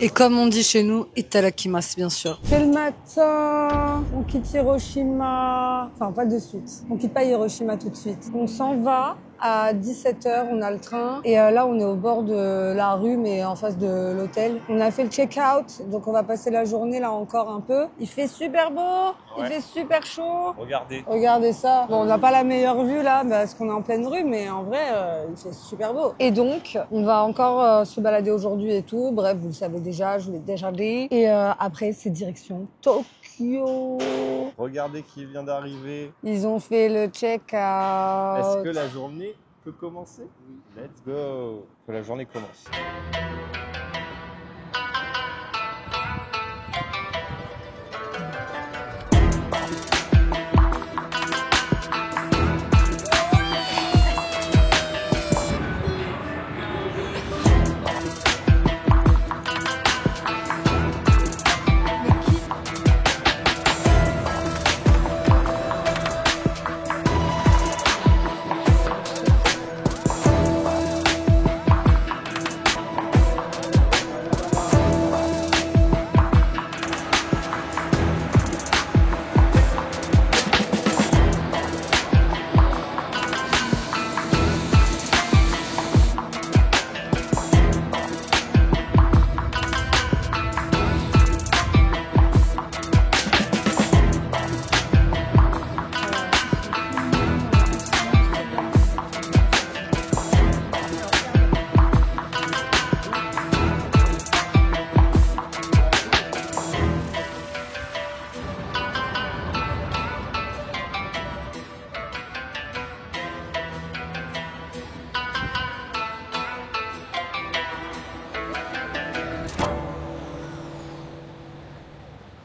Et comme on dit chez nous, itadakimasu, bien sûr. C'est le matin, on quitte Hiroshima. Enfin, pas de suite. On quitte pas Hiroshima tout de suite. On s'en va. À 17h, on a le train. Et là, on est au bord de la rue, mais en face de l'hôtel. On a fait le check-out, donc on va passer la journée là encore un peu. Il fait super beau, il Ouais. fait super chaud. Regardez. Regardez ça. Bon, on n'a pas la meilleure vue là, parce qu'on est en pleine rue, mais en vrai, il fait super beau. Et donc, on va encore se balader aujourd'hui et tout. Bref, vous le savez déjà, je vous l'ai déjà dit. Et après, c'est direction Tokyo. Regardez qui vient d'arriver. Ils ont fait le check-out. Est-ce que la journée peut commencer? Let's go. Que la journée commence.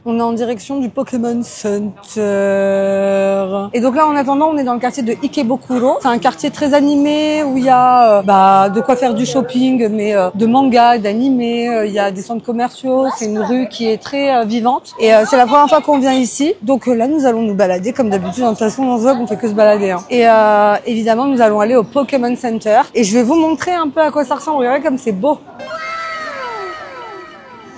On est en direction du Pokémon Center. Et donc là, en attendant, on est dans le quartier de Ikebukuro. C'est un quartier très animé où il y a de quoi faire du shopping, mais de manga, d'animé. Il y a des centres commerciaux. C'est une rue qui est très vivante. Et c'est la première fois qu'on vient ici. Donc là, nous allons nous balader comme d'habitude. De toute façon, dans ce vlog, on fait que se balader. Hein. Et évidemment, nous allons aller au Pokémon Center. Et je vais vous montrer un peu à quoi ça ressemble. Regardez comme c'est beau.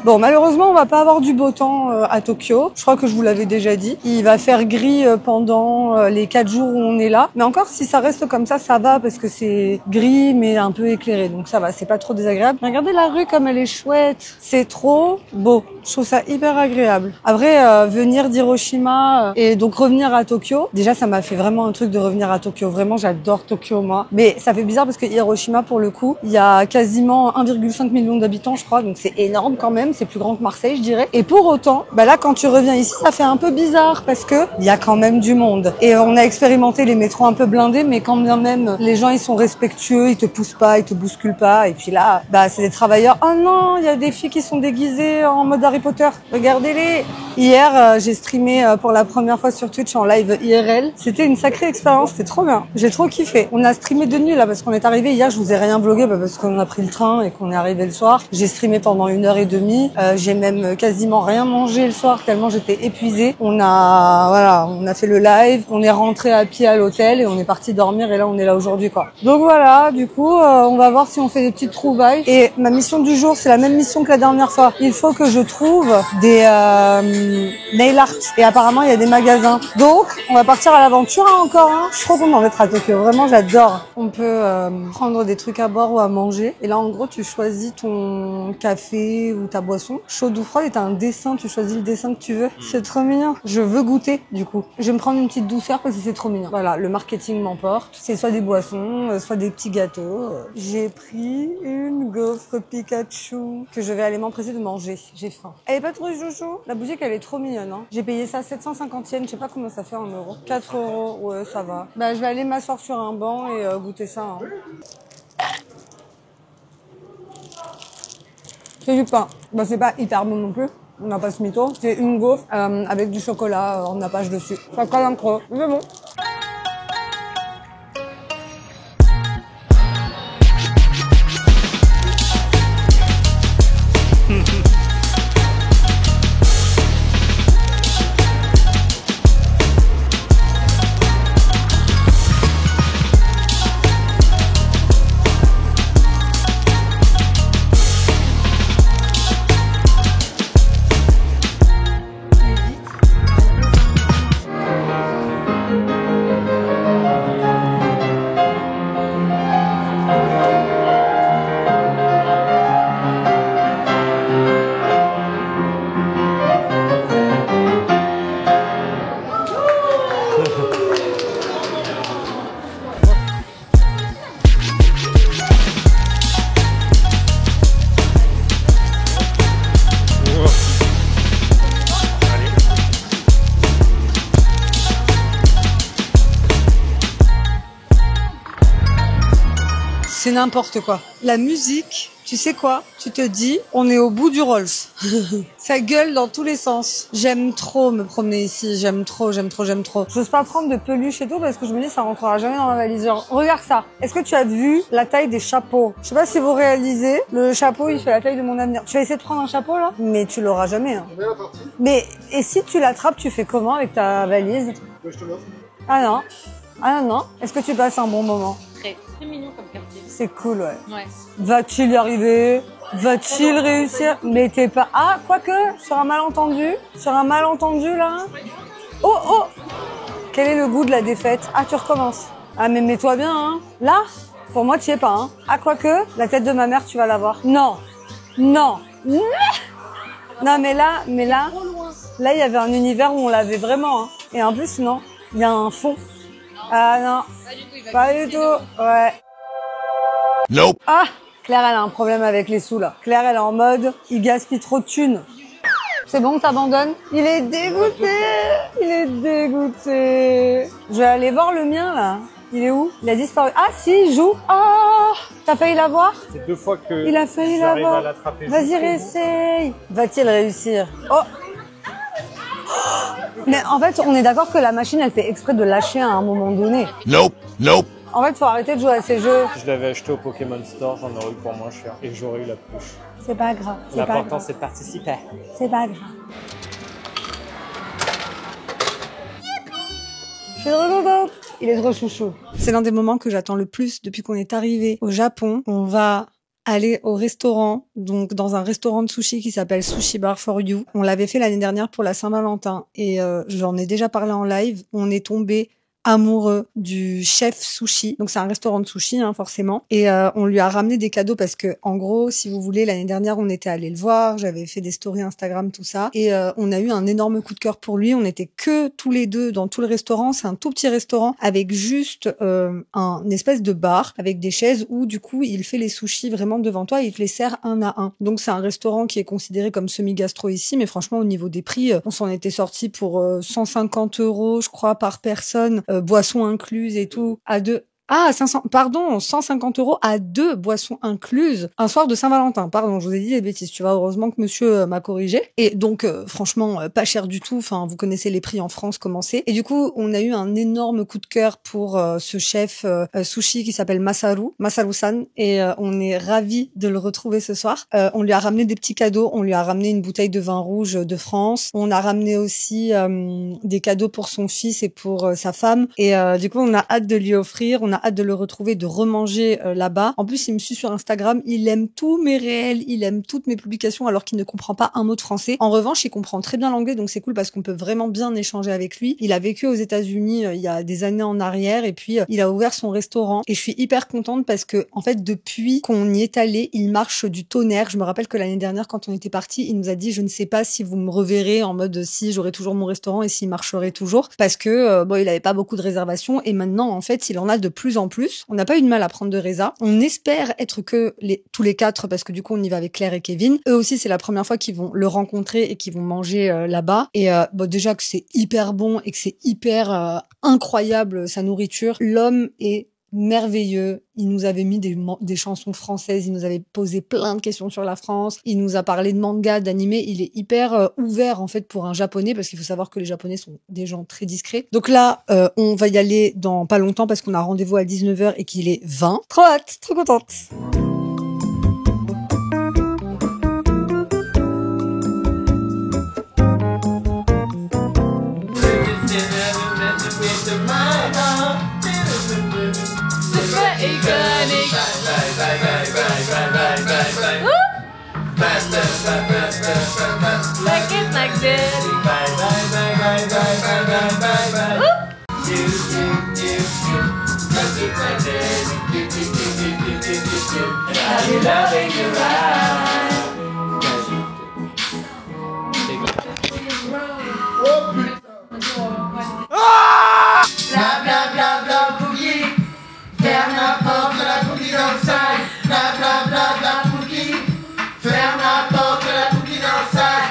Bon, malheureusement, on va pas avoir du beau temps à Tokyo. Je crois que je vous l'avais déjà dit. Il va faire gris pendant les 4 jours où on est là. Mais encore, si ça reste comme ça va parce que c'est gris mais un peu éclairé. Donc ça va, c'est pas trop désagréable. Mais regardez la rue comme elle est chouette. C'est trop beau. Je trouve ça hyper agréable. Après, venir d'Hiroshima et donc revenir à Tokyo, déjà ça m'a fait vraiment un truc de revenir à Tokyo. Vraiment, j'adore Tokyo, moi. Mais ça fait bizarre parce que Hiroshima, pour le coup, il y a quasiment 1,5 million d'habitants, je crois. Donc c'est énorme quand même. C'est plus grand que Marseille, je dirais. Et pour autant, là, quand tu reviens ici, ça fait un peu bizarre parce que il y a quand même du monde. Et on a expérimenté les métros un peu blindés, mais quand bien même, les gens, ils sont respectueux, ils te poussent pas, ils te bousculent pas. Et puis là, c'est des travailleurs. Oh non, il y a des filles qui sont déguisées en mode Harry Potter. Regardez-les. Hier, j'ai streamé pour la première fois sur Twitch en live IRL. C'était une sacrée expérience, c'était trop bien. J'ai trop kiffé. On a streamé de nuit là parce qu'on est arrivé hier. Je vous ai rien vlogué parce qu'on a pris le train et qu'on est arrivé le soir. J'ai streamé pendant 1h30. J'ai même quasiment rien mangé le soir tellement j'étais épuisée. On a fait le live, on est rentré à pied à l'hôtel et on est parti dormir et là on est là aujourd'hui quoi. Donc voilà, du coup on va voir si on fait des petites trouvailles et ma mission du jour c'est la même mission que la dernière fois. Il faut que je trouve des nail art et apparemment il y a des magasins. Donc on va partir à l'aventure encore. Hein. Je suis trop contente d'être à Tokyo, vraiment j'adore. On peut prendre des trucs à boire ou à manger et là en gros tu choisis ton café ou ta boisson, chaude ou froide et t'as un dessin, tu choisis le dessin que tu veux. C'est trop mignon. Je veux goûter du coup. Je vais me prendre une petite douceur parce que c'est trop mignon. Voilà, le marketing m'emporte. C'est soit des boissons, soit des petits gâteaux. J'ai pris une gaufre Pikachu que je vais aller m'empresser de manger. J'ai faim. Elle est pas trop chouchou. La boutique elle est trop mignonne. Hein. J'ai payé ça 750 yens, je sais pas combien ça fait en euros. 4 euros, ouais ça va. Je vais aller m'asseoir sur un banc et goûter ça. Hein. C'est du pain. C'est pas hyper bon non plus. On n'a pas ce mytho. C'est une gaufre avec du chocolat en nappage dessus. Ça colle un peu. Mais bon. n'importe quoi. La musique, tu sais quoi? Tu te dis, on est au bout du Rolls. Ça gueule dans tous les sens. J'aime trop me promener ici. J'aime trop. J'ose pas prendre de peluche et tout parce que je me dis, ça rentrera jamais dans ma valise. Genre, regarde ça. Est-ce que tu as vu la taille des chapeaux? Je sais pas si vous réalisez. Le chapeau, il fait la taille de mon avenir. Tu vas essayer de prendre un chapeau, là? Mais tu l'auras jamais, hein. Mais, et si tu l'attrapes, tu fais comment avec ta valise? Je te l'offre. Ah non. Ah non. Est-ce que tu passes un bon moment? Très mignon comme quartier. C'est cool, ouais. Ouais. Va-t-il y arriver? Va-t-il réussir? Mais t'es pas... Ah, quoique, sur un malentendu, là. Oh, oh! Quel est le goût de la défaite? Ah, tu recommences. Ah, mais mets-toi bien, hein. Là, pour moi, tu y es pas, hein. Ah, quoique, la tête de ma mère, tu vas l'avoir. Non. Non, mais là, il y avait un univers où on l'avait vraiment, hein. Et en plus, non, il y a un fond. Ah non, pas du tout, ouais. Nope. Ah, Claire, elle a un problème avec les sous, là. Claire, elle est en mode, il gaspille trop de thunes. C'est bon, t'abandonnes? Il est dégoûté. Je vais aller voir le mien, là. Il est où? Il a disparu. Ah si, il joue. Ah, t'as failli l'avoir? C'est 2 fois que Il a failli j'arrive à l'avoir. l'attraper. Vas-y, réessaye. Va-t-il réussir? Oh. Mais en fait, on est d'accord que la machine, elle fait exprès de lâcher à un moment donné. Nope. En fait, faut arrêter de jouer à ces jeux. Je l'avais acheté au Pokémon Store, j'en aurais eu pour moins cher. Et j'aurais eu la pluche. C'est pas grave. L'important, c'est de participer. C'est pas grave. Je suis trop contente. Il est trop chouchou. C'est l'un des moments que j'attends le plus depuis qu'on est arrivé au Japon. On va aller au restaurant, donc dans un restaurant de sushi qui s'appelle Sushi Bar for You. On l'avait fait l'année dernière pour la Saint-Valentin et j'en ai déjà parlé en live. On est tombé amoureux du chef sushi. Donc c'est un restaurant de sushi, hein, forcément. Et on lui a ramené des cadeaux parce que, en gros, si vous voulez, l'année dernière, on était allé le voir. J'avais fait des stories Instagram, tout ça. Et on a eu un énorme coup de cœur pour lui. On était que tous les deux dans tout le restaurant. C'est un tout petit restaurant avec juste un espèce de bar avec des chaises où, du coup, il fait les sushis vraiment devant toi et il te les sert un à un. Donc c'est un restaurant qui est considéré comme semi-gastro ici. Mais franchement, au niveau des prix, on s'en était sorti pour 150 €, je crois, par personne. Boissons incluses et tout, à 150 € à 2 boissons incluses. Un soir de Saint-Valentin, pardon, je vous ai dit des bêtises, tu vois, heureusement que monsieur m'a corrigé. Et donc, franchement, pas cher du tout, enfin, vous connaissez les prix en France, comment c'est. Et du coup, on a eu un énorme coup de cœur pour ce chef sushi qui s'appelle Masaru-san, et on est ravis de le retrouver ce soir. On lui a ramené des petits cadeaux, on lui a ramené une bouteille de vin rouge de France, on a ramené aussi des cadeaux pour son fils et pour sa femme, et du coup, on a hâte de lui offrir, on a hâte de le retrouver, de remanger là-bas. En plus, il me suit sur Instagram, il aime tous mes réels, il aime toutes mes publications alors qu'il ne comprend pas un mot de français. En revanche, il comprend très bien l'anglais, donc c'est cool parce qu'on peut vraiment bien échanger avec lui. Il a vécu aux États-Unis il y a des années en arrière et puis il a ouvert son restaurant et je suis hyper contente parce que en fait, depuis qu'on y est allé, il marche du tonnerre. Je me rappelle que l'année dernière, quand on était parti, il nous a dit, je ne sais pas si vous me reverrez, en mode si j'aurai toujours mon restaurant et s'il marcherait toujours, parce que bon, il avait pas beaucoup de réservations et maintenant, en fait, il en a de plus en plus. On n'a pas eu de mal à prendre de Reza. On espère être que tous les 4 parce que du coup on y va avec Claire et Kevin. Eux aussi c'est la première fois qu'ils vont le rencontrer et qu'ils vont manger là-bas. Et bon, déjà que c'est hyper bon et que c'est hyper incroyable sa nourriture. L'homme est merveilleux. Il nous avait mis des chansons françaises, il nous avait posé plein de questions sur la France, il nous a parlé de manga, d'animé, il est hyper ouvert en fait pour un japonais parce qu'il faut savoir que les japonais sont des gens très discrets. Donc là, on va y aller dans pas longtemps parce qu'on a rendez-vous à 19h et qu'il est 20. Trop hâte, trop contente. Like it like this. Bla bla bla bla boogie. Ferme la porte de la boogie dans le sac. Bla bla bla bla boogie. Ferme la porte de la boogie dans le sac.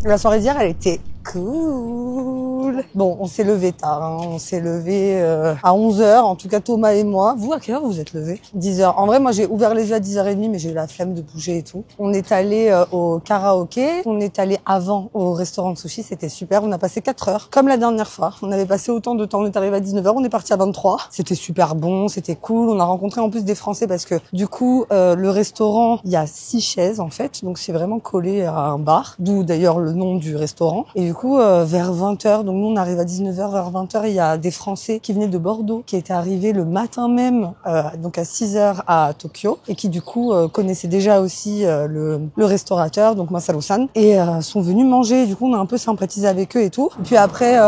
La soirée d'hier, elle était cool. cool. Bon, on s'est levé tard, hein. On s'est levé à 11h, en tout cas Thomas et moi. Vous, à quelle heure vous êtes levés? 10h. En vrai, moi j'ai ouvert les yeux à 10h30, mais j'ai eu la flemme de bouger et tout. On est allé au karaoké, on est allé avant au restaurant de sushi, c'était super. On a passé 4 heures, comme la dernière fois. On avait passé autant de temps, on est arrivé à 19h, on est parti à 23. C'était super bon, c'était cool. On a rencontré en plus des Français parce que du coup, le restaurant, il y a 6 chaises en fait, donc c'est vraiment collé à un bar, d'où d'ailleurs le nom du restaurant. Et du coup, vers 20h, donc nous on arrive à 19h, vers 20h, il y a des Français qui venaient de Bordeaux, qui étaient arrivés le matin même, donc à 6h à Tokyo, et qui du coup connaissaient déjà aussi le restaurateur, donc Masaru-san, et sont venus manger. Du coup, on a un peu sympathisé avec eux et tout. Et puis après,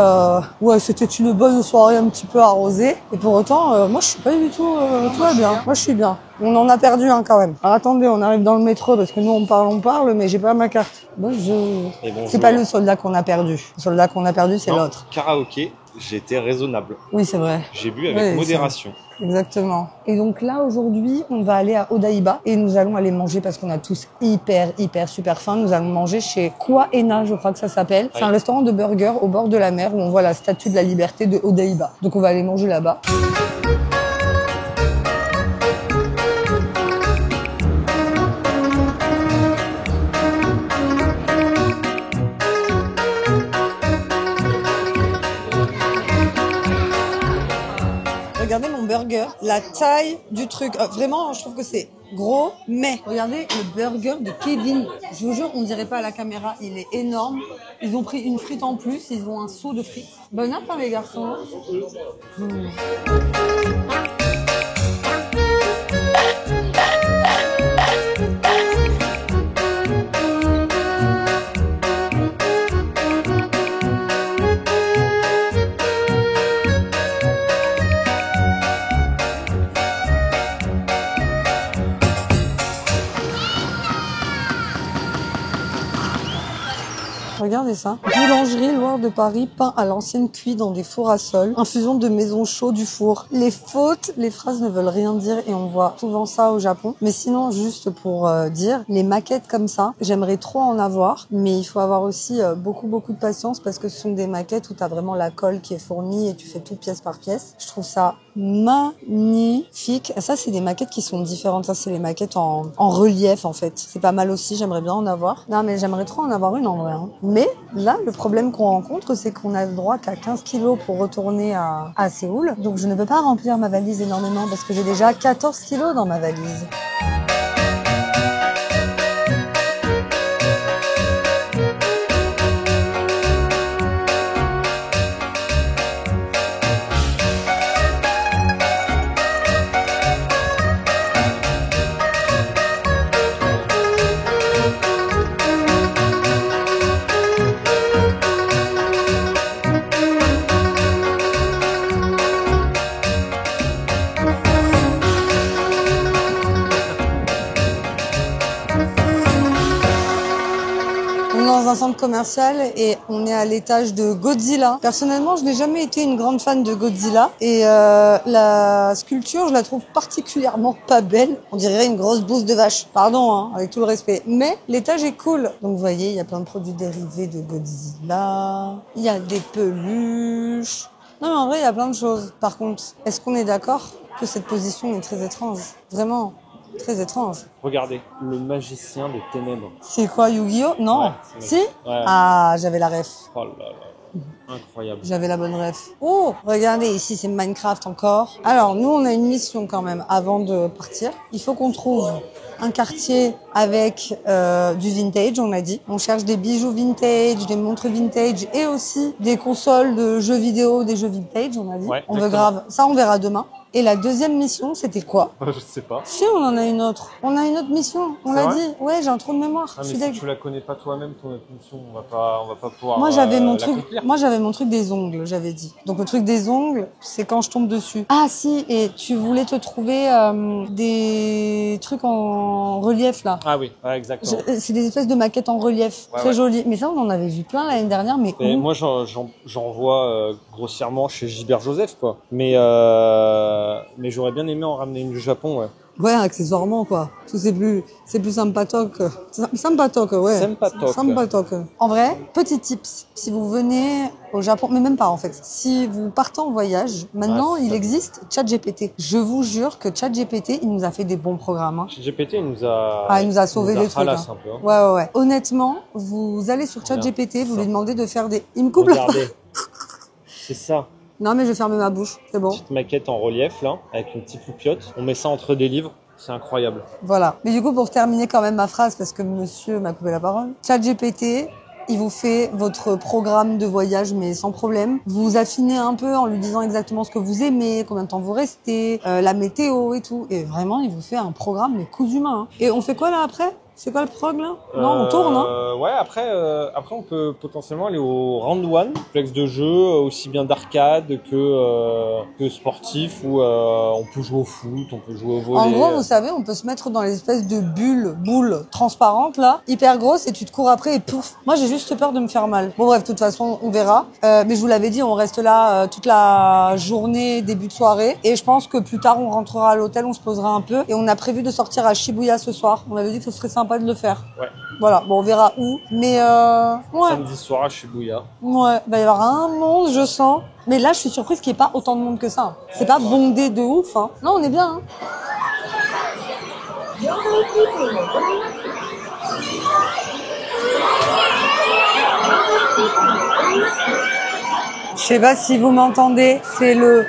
ouais, c'était une bonne soirée un petit peu arrosée. Et pour autant, moi je suis pas du tout, tout va bien. Moi je suis bien. On en a perdu un quand même. Alors attendez, on arrive dans le métro parce que nous on parle, mais j'ai pas ma carte. Bonjour. C'est pas le soldat qu'on a perdu. Le soldat qu'on a perdu, c'est l'autre. Karaoké, j'étais raisonnable. Oui, c'est vrai. J'ai bu avec modération. Exactement. Et donc là, aujourd'hui, on va aller à Odaiba et nous allons aller manger parce qu'on a tous hyper super faim. Nous allons manger chez Kwaena, je crois que ça s'appelle. C'est un restaurant de burgers au bord de la mer où on voit la statue de la liberté de Odaiba. Donc on va aller manger là-bas. Regardez mon burger, la taille du truc. Vraiment, je trouve que c'est gros, mais regardez le burger de Kevin. Je vous jure, on dirait pas à la caméra, il est énorme. Ils ont pris une frite en plus, ils ont un seau de frites. Bon app, hein, les garçons. Regardez ça. Boulangerie Loire de Paris, pain à l'ancienne cuit dans des fours à sol. Infusion de maison chaud du four. Les fautes, les phrases ne veulent rien dire et on voit souvent ça au Japon. Mais sinon, juste pour dire, les maquettes comme ça, j'aimerais trop en avoir. Mais il faut avoir aussi beaucoup de patience parce que ce sont des maquettes où tu as vraiment la colle qui est fournie et tu fais tout pièce par pièce. Je trouve ça magnifique. Ça, c'est des maquettes qui sont différentes. Ça, c'est les maquettes en relief, en fait. C'est pas mal aussi. J'aimerais bien en avoir. Non, mais j'aimerais trop en avoir une en vrai. Hein. Mais là, le problème qu'on rencontre, c'est qu'on a le droit qu'à 15 kilos pour retourner à Séoul. Donc, je ne peux pas remplir ma valise énormément parce que j'ai déjà 14 kilos dans ma valise. Centre commercial et on est à l'étage de Godzilla. Personnellement, je n'ai jamais été une grande fan de Godzilla et la sculpture, je la trouve particulièrement pas belle. On dirait une grosse bouse de vache. Pardon, hein, avec tout le respect. Mais l'étage est cool. Donc vous voyez, il y a plein de produits dérivés de Godzilla. Il y a des peluches. Non, mais en vrai, il y a plein de choses. Par contre, est-ce qu'on est d'accord que cette position est très étrange? Vraiment très étrange. Regardez, le magicien des ténèbres. C'est quoi, Yu-Gi-Oh? Non. Ouais, Si? Ouais. Ah, j'avais la ref. Oh là là, incroyable. J'avais la bonne ref. Oh, regardez, ici c'est Minecraft encore. Alors, nous, on a une mission quand même avant de partir. Il faut qu'on trouve un quartier avec du vintage, on l'a dit. On cherche des bijoux vintage, des montres vintage et aussi des consoles de jeux vidéo, des jeux vintage, on a dit. Ouais, on veut grave. Ça, on verra demain. Et la deuxième mission, c'était quoi? Je sais pas. Si, on en a une autre. On a une autre mission. On l'a dit. Ouais, j'ai un trou de mémoire. Ah, Je mais suis si deg. tu la connais pas toi-même, ton mission, on va pas pouvoir. Moi j'avais mon truc, l'accomplir. moi j'avais mon truc des ongles, j'avais dit. Donc le truc des ongles, c'est quand je tombe dessus. Ah si, et tu voulais te trouver des trucs en relief là. Ah oui, ouais, exactement. C'est des espèces de maquettes en relief, Ouais, très ouais. jolies. Mais ça, on en avait vu plein l'année dernière, mais Et où? moi, j'en vois grossièrement chez Gilbert Joseph, quoi. Mais j'aurais bien aimé en ramener une du Japon, ouais. Ouais, accessoirement, quoi. Tout c'est plus sympatoc. Sympatoc, ouais. Sympatoc. Sympatoc. En vrai, petit tips. Si vous venez au Japon, mais même pas, en fait. Si vous partez en voyage, maintenant, il existe ChatGPT. Je vous jure que ChatGPT, il nous a fait des bons programmes, hein. GPT, il nous a... Ah, il nous a sauvé des trucs, ralasse hein. un peu, hein. Ouais. Honnêtement, vous allez sur ChatGPT, vous lui demandez de faire des... Il me coupe là. Regardez. C'est ça. Non, mais je vais fermer ma bouche. C'est bon. Petite maquette en relief, là, avec une petite loupiote. On met ça entre des livres. C'est incroyable. Voilà. Mais du coup, pour terminer quand même ma phrase, parce que monsieur m'a coupé la parole, ChatGPT, il vous fait votre programme de voyage, mais sans problème. Vous affinez un peu en lui disant exactement ce que vous aimez, combien de temps vous restez, la météo et tout. Et vraiment, il vous fait un programme, mais cousu main, hein. Et on fait quoi là après ? C'est quoi le prog là ? Non, on tourne, hein ? Ouais, après on peut potentiellement aller au Round One, complexe de jeu aussi bien d'arcade que sportif, où on peut jouer au foot, on peut jouer au volley. En gros, vous savez, on peut se mettre dans les espèces de boules transparentes là, hyper grosses, et tu te cours après et pouf. Moi, j'ai juste peur de me faire mal. Bon bref, de toute façon, on verra. Mais je vous l'avais dit, on reste là toute la journée, début de soirée, et je pense que plus tard, on rentrera à l'hôtel, on se posera un peu, et on a prévu de sortir à Shibuya ce soir. On avait dit que ce serait sympa de le faire. Ouais. Voilà, bon, on verra où. Mais ouais. Samedi soir à Shibuya. Ouais, il va y avoir un monde, je sens. Mais là, je suis surprise qu'il n'y ait pas autant de monde que ça. C'est pas bondé de ouf, hein. Non, on est bien, hein. Je sais pas si vous m'entendez, c'est le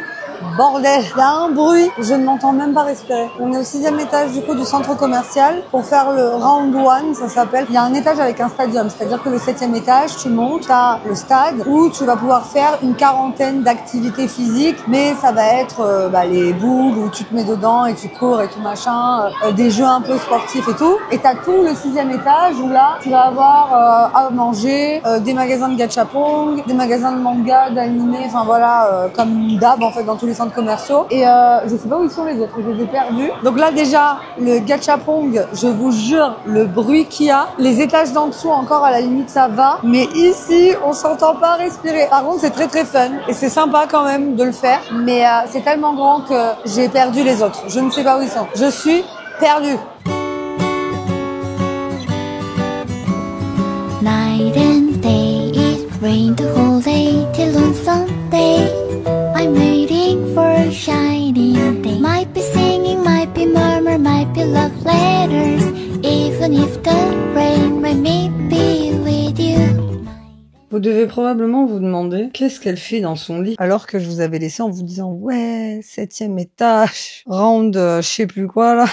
bordel. Il y a un bruit, je ne m'entends même pas respirer. On est au 6e étage du coup du centre commercial pour faire le Round One, ça s'appelle. Il y a un étage avec un stadium, c'est-à-dire que le 7e étage, tu montes, t'as le stade où tu vas pouvoir faire une quarantaine d'activités physiques, mais ça va être les boules où tu te mets dedans et tu cours et tout machin, des jeux un peu sportifs et tout. Et t'as tout le 6e étage où là, tu vas avoir à manger, des magasins de gachapon, des magasins de manga, d'animé, enfin voilà, comme d'hab en fait dans tous les centres commerciaux. Et je sais pas où ils sont les autres, je les ai perdus. Donc là déjà, le gachapong, je vous jure, le bruit qu'il y a. Les étages d'en dessous encore à la limite ça va, mais ici on s'entend pas respirer. Par contre c'est très très fun et c'est sympa quand même de le faire, mais c'est tellement grand que j'ai perdu les autres. Je ne sais pas où ils sont. Je suis perdue. Night and day, it rained the whole day till on Sunday. I'm waiting for a shining day. Might be singing, might be murmur, might be love letters. Even if the rain may be with you. Vous devez probablement vous demander qu'est-ce qu'elle fait dans son lit alors que je vous avais laissé en vous disant ouais, 7e étage, round, je sais plus quoi là.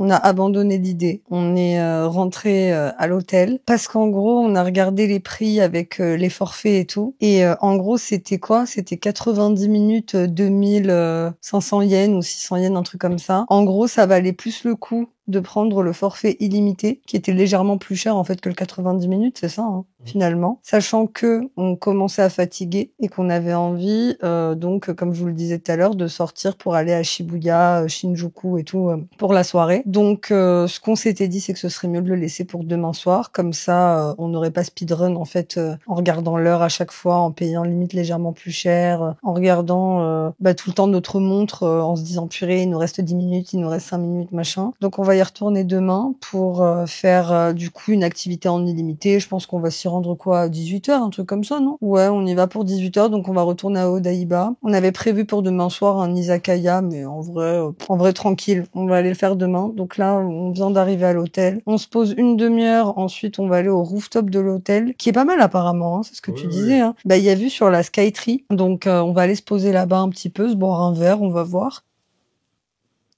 On a abandonné l'idée. On est rentré à l'hôtel parce qu'en gros, on a regardé les prix avec les forfaits et tout. Et en gros, c'était quoi ? C'était 90 minutes, 2500 yens ou 600 yens, un truc comme ça. En gros, ça valait plus le coup de prendre le forfait illimité, qui était légèrement plus cher en fait que le 90 minutes, c'est ça, hein, finalement. Sachant que on commençait à fatiguer et qu'on avait envie, donc, comme je vous le disais tout à l'heure, de sortir pour aller à Shibuya, Shinjuku et tout, pour la soirée. Donc, ce qu'on s'était dit, c'est que ce serait mieux de le laisser pour demain soir. Comme ça, on n'aurait pas speedrun, en fait, en regardant l'heure à chaque fois, en payant limite légèrement plus cher, en regardant tout le temps notre montre, en se disant, purée, il nous reste 10 minutes, il nous reste 5 minutes, machin. Donc, on va y retourner demain pour faire, du coup, une activité en illimité. Je pense qu'on va s'y rendre, quoi, à 18h, un truc comme ça, non? Ouais, on y va pour 18h, donc on va retourner à Odaiba. On avait prévu pour demain soir un izakaya, mais en vrai, tranquille. On va aller le faire demain. Donc là, on vient d'arriver à l'hôtel. On se pose une demi-heure. Ensuite, on va aller au rooftop de l'hôtel, qui est pas mal apparemment, hein, c'est ce que tu disais. Hein. Il y a vu sur la Skytree. Donc, on va aller se poser là-bas un petit peu, se boire un verre, on va voir.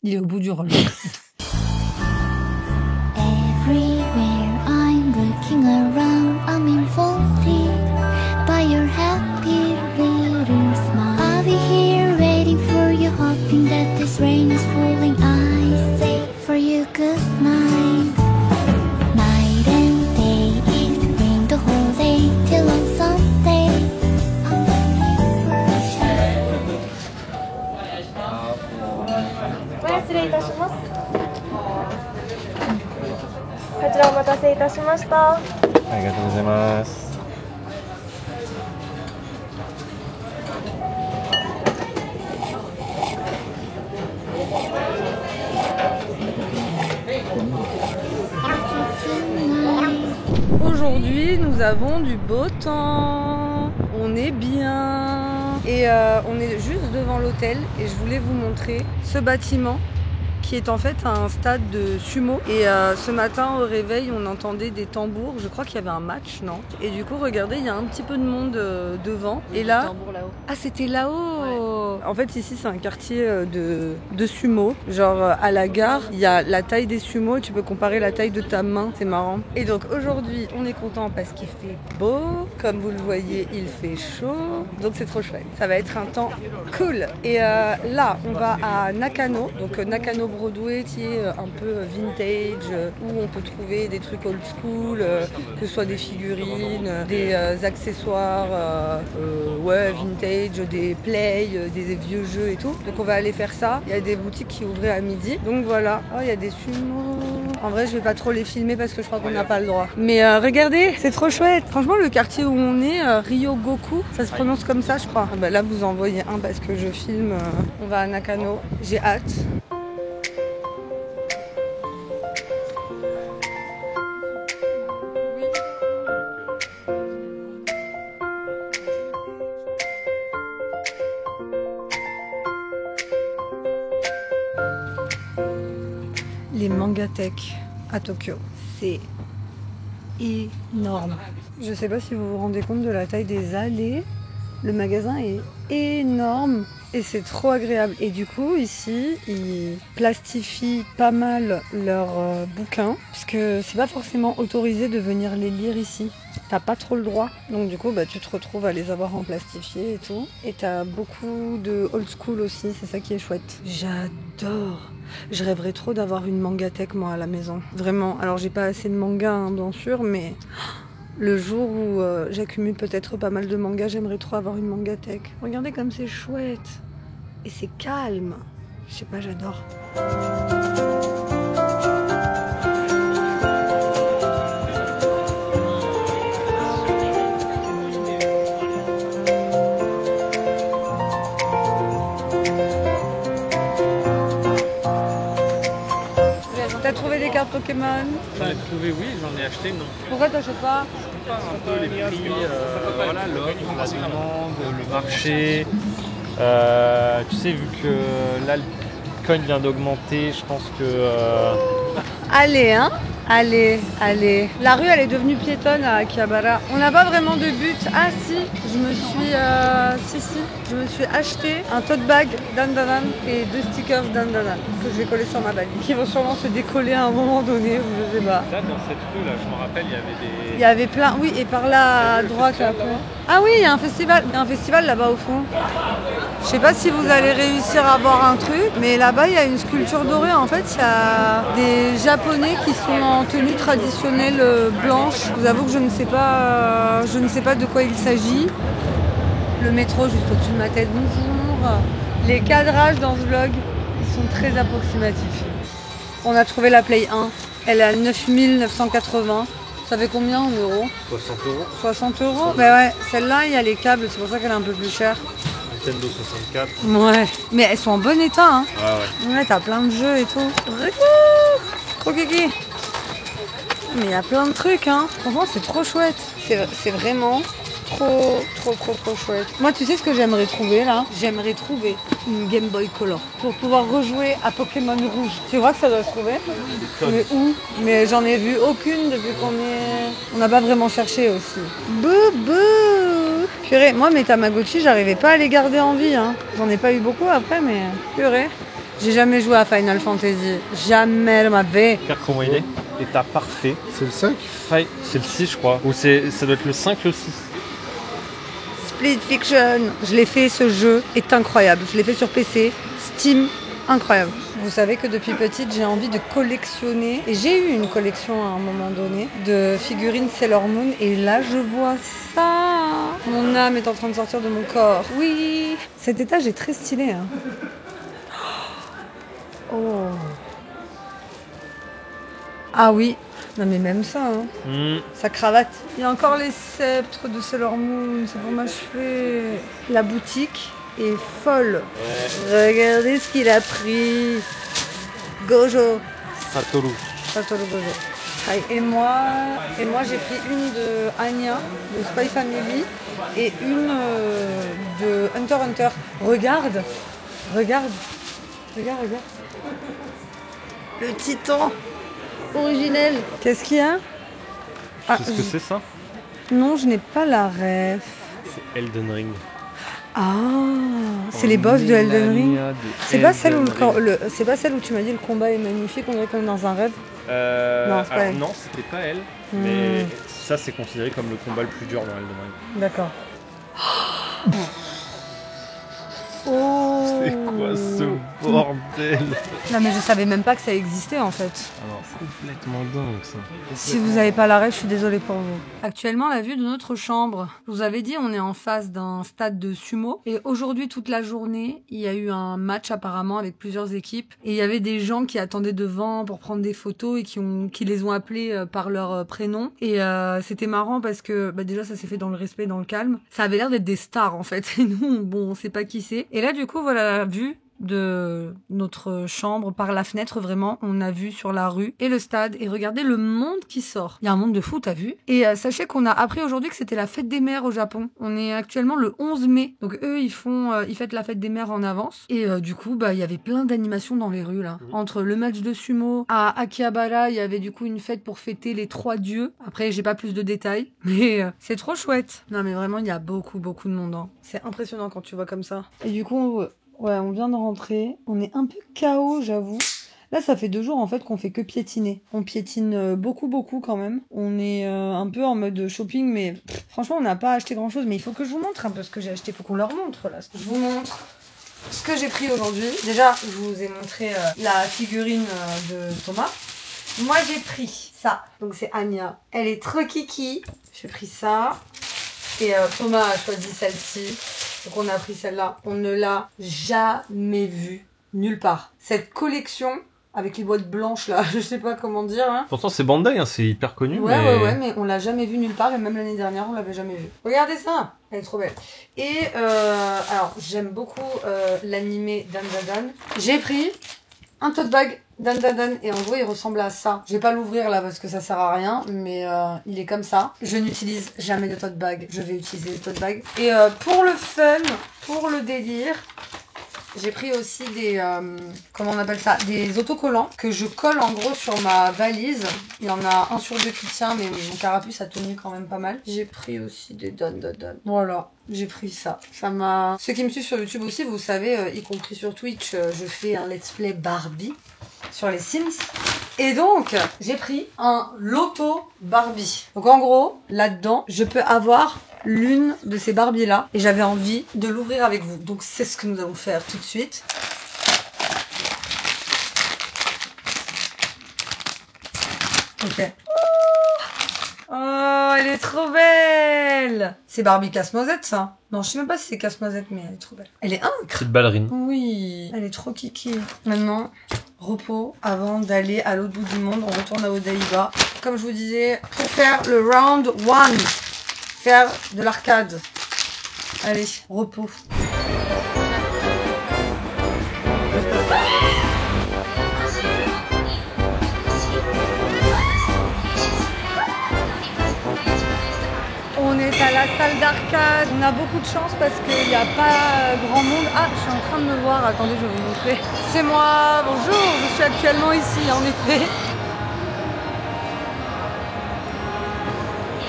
Il est au bout du rôle. Everywhere I'm looking around, I'm enfolded by your happy little smile. I'll be here waiting for you, hoping that this rain is falling. I say for you good night. Night and day, it rained the whole day till on Sunday. I'm waiting for a shine. 失礼いたします。こちらお待たせいたしました。ありがとうございます。Aujourd'hui, nous avons du beau temps. On est bien. Et on est juste devant l'hôtel et je voulais vous montrer ce bâtiment qui est en fait un stade de sumo. Et ce matin au réveil, on entendait des tambours. Je crois qu'il y avait un match, non? Et du coup, regardez, il y a un petit peu de monde devant. Et là, Tambour là-haut. ah, c'était là-haut. En fait, ici, c'est un quartier de sumo. Genre, à la gare, il y a la taille des sumos et tu peux comparer la taille de ta main. C'est marrant. Et donc, aujourd'hui, on est content parce qu'il fait beau. Comme vous le voyez, il fait chaud. Donc, c'est trop chouette. Ça va être un temps cool. Et là, on va à Nakano. Donc, Nakano Broadway, qui est un peu vintage, où on peut trouver des trucs old school, que ce soit des figurines, des accessoires ouais, vintage, des plays, des vieux jeux et tout. Donc on va aller faire ça. Il y a des boutiques qui ouvraient à midi. Donc voilà. Oh, il y a des sumos. En vrai, je vais pas trop les filmer parce que je crois qu'on n'a pas le droit. Mais regardez, c'est trop chouette. Franchement, le quartier où on est, Ryogoku, ça se prononce comme ça, je crois. Ah bah là, vous en voyez un parce que je filme. On va à Nakano. J'ai hâte. Les Mangatech à Tokyo, c'est énorme. Je sais pas si vous vous rendez compte de la taille des allées. Le magasin est énorme et c'est trop agréable. Et du coup, ici, ils plastifient pas mal leurs bouquins parce que c'est pas forcément autorisé de venir les lire ici. T'as pas trop le droit. Donc du coup, bah, tu te retrouves à les avoir en plastifié et tout. Et t'as beaucoup de old school aussi, c'est ça qui est chouette. J'adore. Je rêverais trop d'avoir une mangatech moi à la maison. Vraiment. Alors j'ai pas assez de mangas hein, bien sûr, mais le jour où j'accumule peut-être pas mal de mangas, j'aimerais trop avoir une mangatech. Regardez comme c'est chouette. Et c'est calme. Je sais pas, j'adore. T'as trouvé des cartes Pokémon? J'en ai trouvé, oui, j'en ai acheté, non. Pourquoi t'achètes pas? Un peu les prix, voilà, l'offre, la demande, le marché. Tu sais, vu que là, le Bitcoin vient d'augmenter, je pense que... Allez, hein? Allez, allez. La rue, elle est devenue piétonne à Akihabara. On n'a pas vraiment de but. Ah si, je me suis acheté un tote bag Dandadan et 2 stickers Dandadan que je vais coller sur ma bague. Qui vont sûrement se décoller à un moment donné, ou je sais pas. Là, dans cette rue, là, je me rappelle, il y avait des... Il y avait plein, oui, et par là à droite après. Ah oui, il y a un festival. Il y a un festival là-bas au fond. Je sais pas si vous allez réussir à voir un truc, mais là-bas il y a une sculpture dorée. En fait, il y a des Japonais qui sont en tenue traditionnelle blanche. Je vous avoue que je ne sais pas de quoi il s'agit. Le métro juste au-dessus de ma tête. Bonjour. Les cadrages dans ce vlog, ils sont très approximatifs. On a trouvé la Play 1. Elle est à 9980. Ça fait combien en euros? 60 euros. 60 euros? Bah ouais, celle-là, il y a les câbles, c'est pour ça qu'elle est un peu plus chère. Nintendo 64. Ouais, mais elles sont en bon état, hein. Ouais. Ouais, t'as plein de jeux et tout. Trop kiki. Mais il y a plein de trucs, hein. Franchement, c'est trop chouette. C'est vraiment trop chouette. Moi, tu sais ce que j'aimerais trouver, là? J'aimerais trouver une Game Boy Color pour pouvoir rejouer à Pokémon Rouge. Tu vois que ça doit se trouver? Mais où? Mais j'en ai vu aucune depuis on n'a pas vraiment cherché aussi. Boubou! Purée, moi, mes Tamagotchi, j'arrivais pas à les garder en vie, hein. J'en ai pas eu beaucoup après, mais purée. J'ai jamais joué à Final Fantasy. Jamais de ma vie. Regarde comment il est. État parfait. C'est le 5? C'est le 6, je crois. Ou ça doit être le 5, le 6. Split Fiction. Je l'ai fait, ce jeu est incroyable. Je l'ai fait sur PC. Steam, incroyable. Vous savez que depuis petite, j'ai envie de collectionner. Et j'ai eu une collection à un moment donné de figurines Sailor Moon. Et là, je vois ça. Mon âme est en train de sortir de mon corps. Oui. Cet étage est très stylé, hein. Oh. Ah oui. Non mais même ça, hein. Sa cravate. Il y a encore les sceptres de Sailor Moon, c'est pour m'achever. La boutique est folle. Ouais. Regardez ce qu'il a pris. Gojo. Satoru Satoru Gojo. Et moi j'ai pris une de Anya, de Spy Family, et une de Hunter x Hunter. Regarde. Le titan originel. Qu'est-ce qu'il y a? Tu sais ce que c'est ça? Non, je n'ai pas la ref. C'est Elden Ring. Ah, c'est les boss de Elden Ring. C'est pas celle où c'est pas celle où tu m'as dit le combat est magnifique, on dirait qu'on est dans un rêve. Non, c'est pas elle. Non, c'était pas elle. Mais ça, c'est considéré comme le combat le plus dur dans Elden Ring. D'accord. Oh. C'est quoi ce bordel? Non mais je savais même pas que ça existait en fait. Alors, c'est complètement dingue ça. Si vous avez pas l'arrêt, je suis désolée pour vous. Actuellement, la vue de notre chambre. Je vous avais dit, on est en face d'un stade de sumo. Et aujourd'hui, toute la journée, il y a eu un match apparemment avec plusieurs équipes. Et il y avait des gens qui attendaient devant pour prendre des photos et qui les ont appelés par leur prénom. Et c'était marrant parce que déjà, ça s'est fait dans le respect, dans le calme. Ça avait l'air d'être des stars en fait. Et nous, bon, on sait pas qui c'est. Et là, du coup, voilà la vue de notre chambre par la fenêtre, vraiment on a vu sur la rue et le stade, et regardez le monde qui sort. Il y a un monde de fou, t'as vu? Et sachez qu'on a appris aujourd'hui que c'était la fête des mères au Japon. On est actuellement le 11 mai, donc eux ils fêtent la fête des mères en avance, et du coup il y avait plein d'animations dans les rues là. Entre le match de sumo à Akihabara, il y avait du coup une fête pour fêter les 3 dieux. Après j'ai pas plus de détails, mais c'est trop chouette. Non mais vraiment il y a beaucoup de monde, hein. C'est impressionnant quand tu vois comme ça. Et du coup on vient de rentrer. On est un peu KO, j'avoue. Là, ça fait 2 jours en fait qu'on fait que piétiner. On piétine beaucoup quand même. On est un peu en mode shopping, mais franchement, on n'a pas acheté grand chose. Mais il faut que je vous montre un peu ce que j'ai acheté. Il faut qu'on leur montre là. Je vous montre ce que j'ai pris aujourd'hui. Déjà, je vous ai montré la figurine de Thomas. Moi, j'ai pris ça. Donc, c'est Anya. Elle est trop kiki. J'ai pris ça. Et Thomas a choisi celle-ci. Donc on a pris celle-là. On ne l'a jamais vue nulle part. Cette collection avec les boîtes blanches là, je sais pas comment dire. Hein. Pourtant c'est Bandai, hein, c'est hyper connu. Ouais, mais on l'a jamais vue nulle part, et même l'année dernière on l'avait jamais vue. Regardez ça, elle est trop belle. Et alors j'aime beaucoup l'animé Dandadan. J'ai pris un tote bag Dandadan, et en gros il ressemble à ça. Je vais pas l'ouvrir là parce que ça sert à rien, mais il est comme ça. Je n'utilise jamais de tote bag, je vais utiliser le tote bag. Et pour le fun, pour le délire, j'ai pris aussi des, comment on appelle ça, des autocollants que je colle en gros sur ma valise. Il y en a un sur 2 qui tient, mais mon carapuce a tenu quand même pas mal. J'ai pris aussi des Dandadan. Voilà. J'ai pris ça. Ça m'a... Ceux qui me suivent sur YouTube aussi, vous savez, y compris sur Twitch, je fais un let's play Barbie sur les Sims. Et donc, j'ai pris un loto Barbie. Donc en gros, là-dedans, je peux avoir l'une de ces Barbies-là. Et j'avais envie de l'ouvrir avec vous. Donc c'est ce que nous allons faire tout de suite. Ok. Oh, elle est trop belle! C'est Barbie Casse-Noisette, ça? Non, je sais même pas si c'est Casse-Noisette, mais elle est trop belle. Elle est incre! Petite ballerine. Oui, elle est trop kiki. Maintenant, repos avant d'aller à l'autre bout du monde. On retourne à Odaiba. Comme je vous disais, pour faire le round 1, faire de l'arcade. Allez, repos. On est à la salle d'arcade, on a beaucoup de chance parce qu'il n'y a pas grand monde. Ah, je suis en train de me voir, attendez, je vais vous montrer. C'est moi, bonjour, je suis actuellement ici, en effet.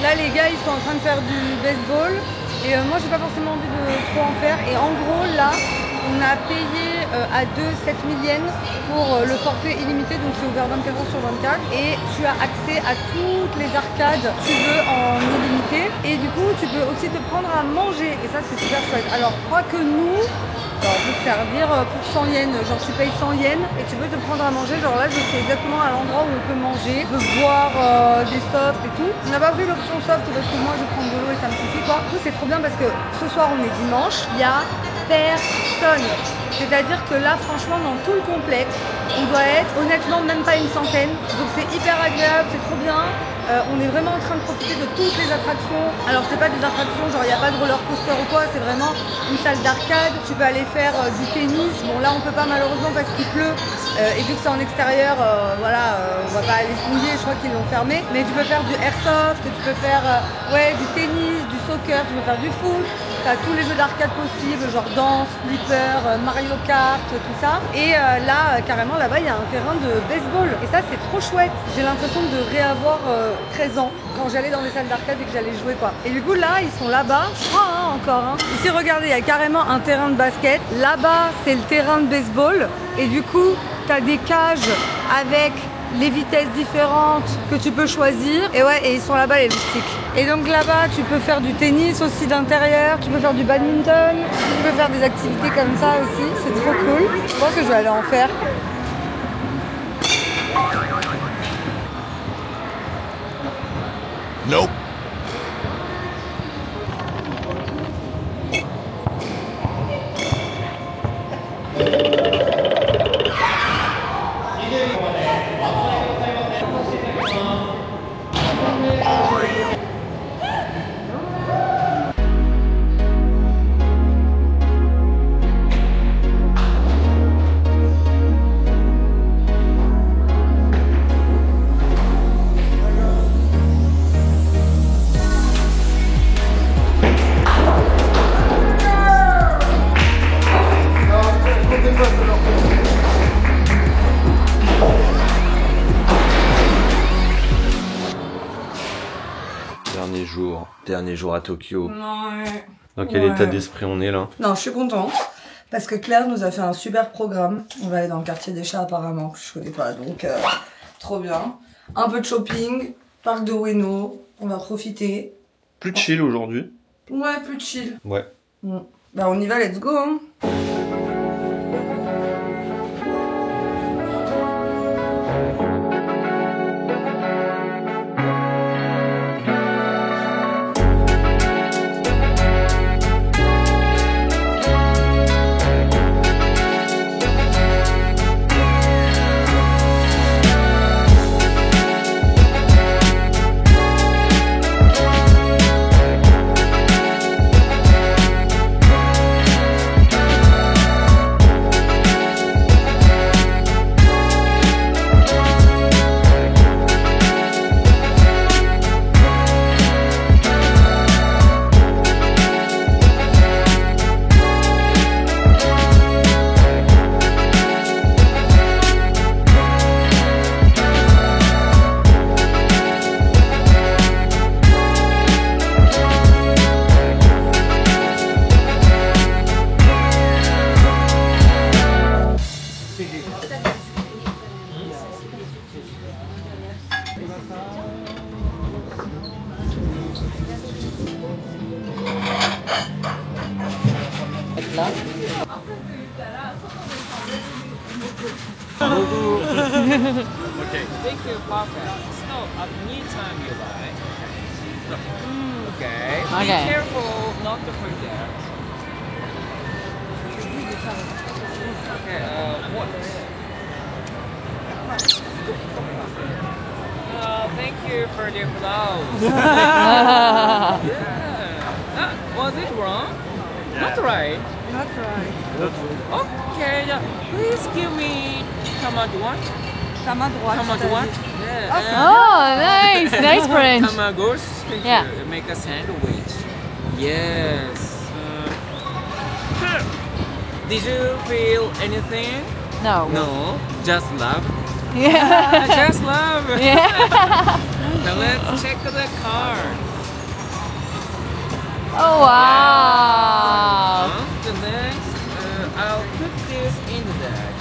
Là, les gars, ils sont en train de faire du baseball. Et moi, j'ai pas forcément envie de trop en faire. Et en gros, là, on a payé à 2 7000 yens pour le forfait illimité, donc c'est ouvert 24 heures sur 24. Et tu as accès à toutes les arcades que tu veux en illimité. Et du coup, tu peux aussi te prendre à manger. Et ça, c'est super chouette. Alors, je crois que nous, on peut te servir pour 100 yens. Genre, tu payes 100 yens et tu peux te prendre à manger. Genre là, je sais exactement à l'endroit où on peut manger, on peut boire des softs et tout. On n'a pas pris l'option soft parce que moi, je prends de l'eau et ça me suffit, quoi. Du coup, c'est trop bien parce que ce soir, on est dimanche. Il y a personne. C'est-à-dire que là, franchement, dans tout le complexe, on doit être honnêtement même pas une centaine. Donc c'est hyper agréable, c'est trop bien. On est vraiment en train de profiter de toutes les attractions. Alors c'est pas des attractions, genre il n'y a pas de roller coaster ou quoi, c'est vraiment une salle d'arcade. Tu peux aller faire du tennis. Bon là on peut pas malheureusement parce qu'il pleut et vu que c'est en extérieur, voilà, on va pas aller se mouiller, je crois qu'ils l'ont fermé. Mais tu peux faire du airsoft, tu peux faire ouais, du tennis, du soccer, tu peux faire du foot. T'as tous les jeux d'arcade possibles, genre danse, flipper, Mario Kart, tout ça. Et là, carrément, là-bas, il y a un terrain de baseball. Et ça, c'est trop chouette. J'ai l'impression de réavoir 13 ans quand j'allais dans les salles d'arcade et que j'allais jouer, quoi. Et du coup, là, ils sont là-bas, je crois, hein, encore. Hein. Ici, regardez, il y a carrément un terrain de basket. Là-bas, c'est le terrain de baseball. Et du coup, t'as des cages avec les vitesses différentes que tu peux choisir. Et ouais, et ils sont là-bas, les sticks. Et donc là-bas, tu peux faire du tennis aussi d'intérieur, tu peux faire du badminton, tu peux faire des activités comme ça aussi, c'est trop cool. Je pense que je vais aller en faire. Nope. Dernier jour à Tokyo. Ouais. Dans quel état d'esprit on est là? Non, je suis contente parce que Claire nous a fait un super programme. On va aller dans le quartier des chats apparemment, que je connais pas, donc trop bien. Un peu de shopping, parc de Ueno, on va profiter. Plus chill aujourd'hui. Ouais, plus chill. Ouais. Bah on y va, let's go hein. Okay. Thank you, perfect. Stop at any time you like. Okay. Okay. Be careful not to forget. Okay, what? Thank you for the applause. Yeah. Was it wrong? Not right. Not right. Okay, please give me tamagoshi. Ta main droite. Tamagoshi. Yeah. Oh, nice. Nice French. Tamagoshi. Thank Yeah. you. Make a sandwich. Yes. Did you feel anything? No. No. Just love. Yeah. Just love. Yeah. Now let's check the card. Oh wow. The next, I'll put this in the deck.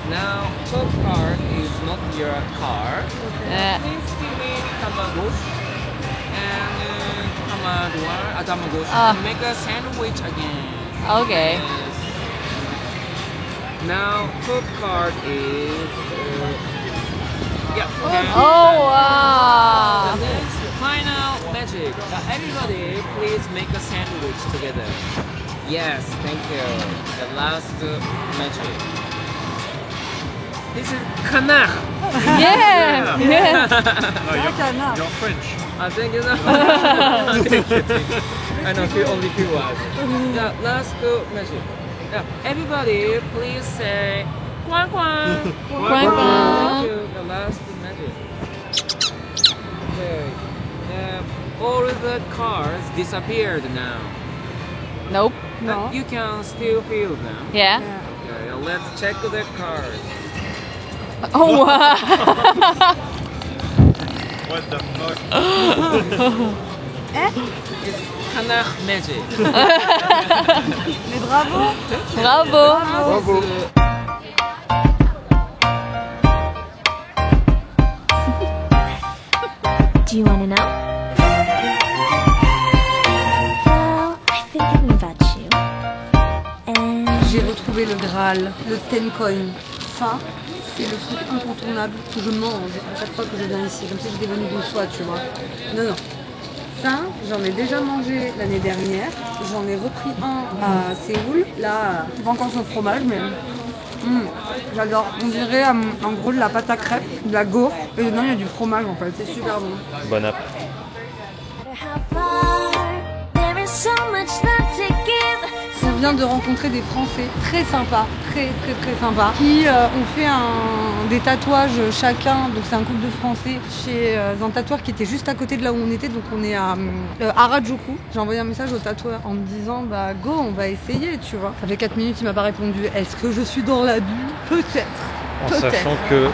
Now, top card is not your card. Yeah. Please give me tamagoshi and tamagoshi Ah. and make a sandwich again. Okay. Yes. Now, top card is yeah. Okay. Oh wow. The next final magic. Everybody, please make a sandwich together. Yes, thank you. The last magic. This is canard. Yeah. Yeah. You're French. I think it's I know only few words. Yeah, let's go magic. Yeah, everybody please say Guan Guan. Guan Guan. Thank you. The last magic. Okay. All the cars disappeared now. Nope. No. You can still feel them. Yeah. Okay, let's check the cars. Oh wow. What the fuck? It's Canard magic. Mais bravo. Bravo. Bravo. Do you want to know? Well, I've been thinking about you. And J'ai retrouvé le Graal, le Tencoin. Ça, c'est le truc incontournable que je mange à chaque fois que je viens ici. Comme si j'étais venue 12 fois, tu vois. Non, non. Ça, j'en ai déjà mangé l'année dernière. J'en ai repris un à Séoul. Là, pas encore son fromage, mais j'adore. On dirait en gros de la pâte à crêpes, de la gaufre. Et dedans, il y a du fromage en fait. C'est super bon. Bon app. how far there is so much love to give. On vient de rencontrer des Français très sympas, très sympas, qui ont fait des tatouages chacun. Donc c'est un couple de Français chez un tatoueur qui était juste à côté de là où on était. Donc on est à Harajuku. J'ai envoyé un message au tatoueur en me disant bah go, on va essayer, tu vois. Ça fait 4 minutes, il m'a pas répondu. Est-ce que je suis dans la bulle? Peut-être. En sachant que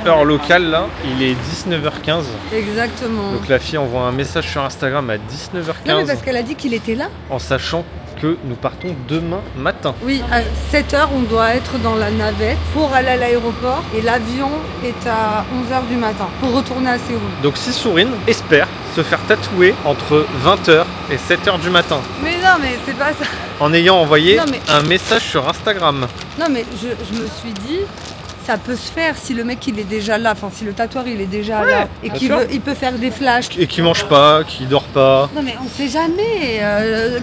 heure locale là, il est 19h15. Exactement. Donc la fille envoie un message sur Instagram à 19h15. Non mais parce qu'elle a dit qu'il était là. En sachant que nous partons demain matin. Oui, à 7h, on doit être dans la navette pour aller à l'aéroport et l'avion est à 11h du matin pour retourner à Séoul. Donc si Sourine espère se faire tatouer entre 20h et 7h du matin Mais non, mais c'est pas ça. en ayant envoyé Non, mais- un message sur Instagram. Non, mais je me suis dit, ça peut se faire si le mec il est déjà là, enfin si le tatoueur il est déjà là et bien qu'il sûr. il peut faire des flashs. Et qui mange pas, qui dort pas. Non mais on sait jamais,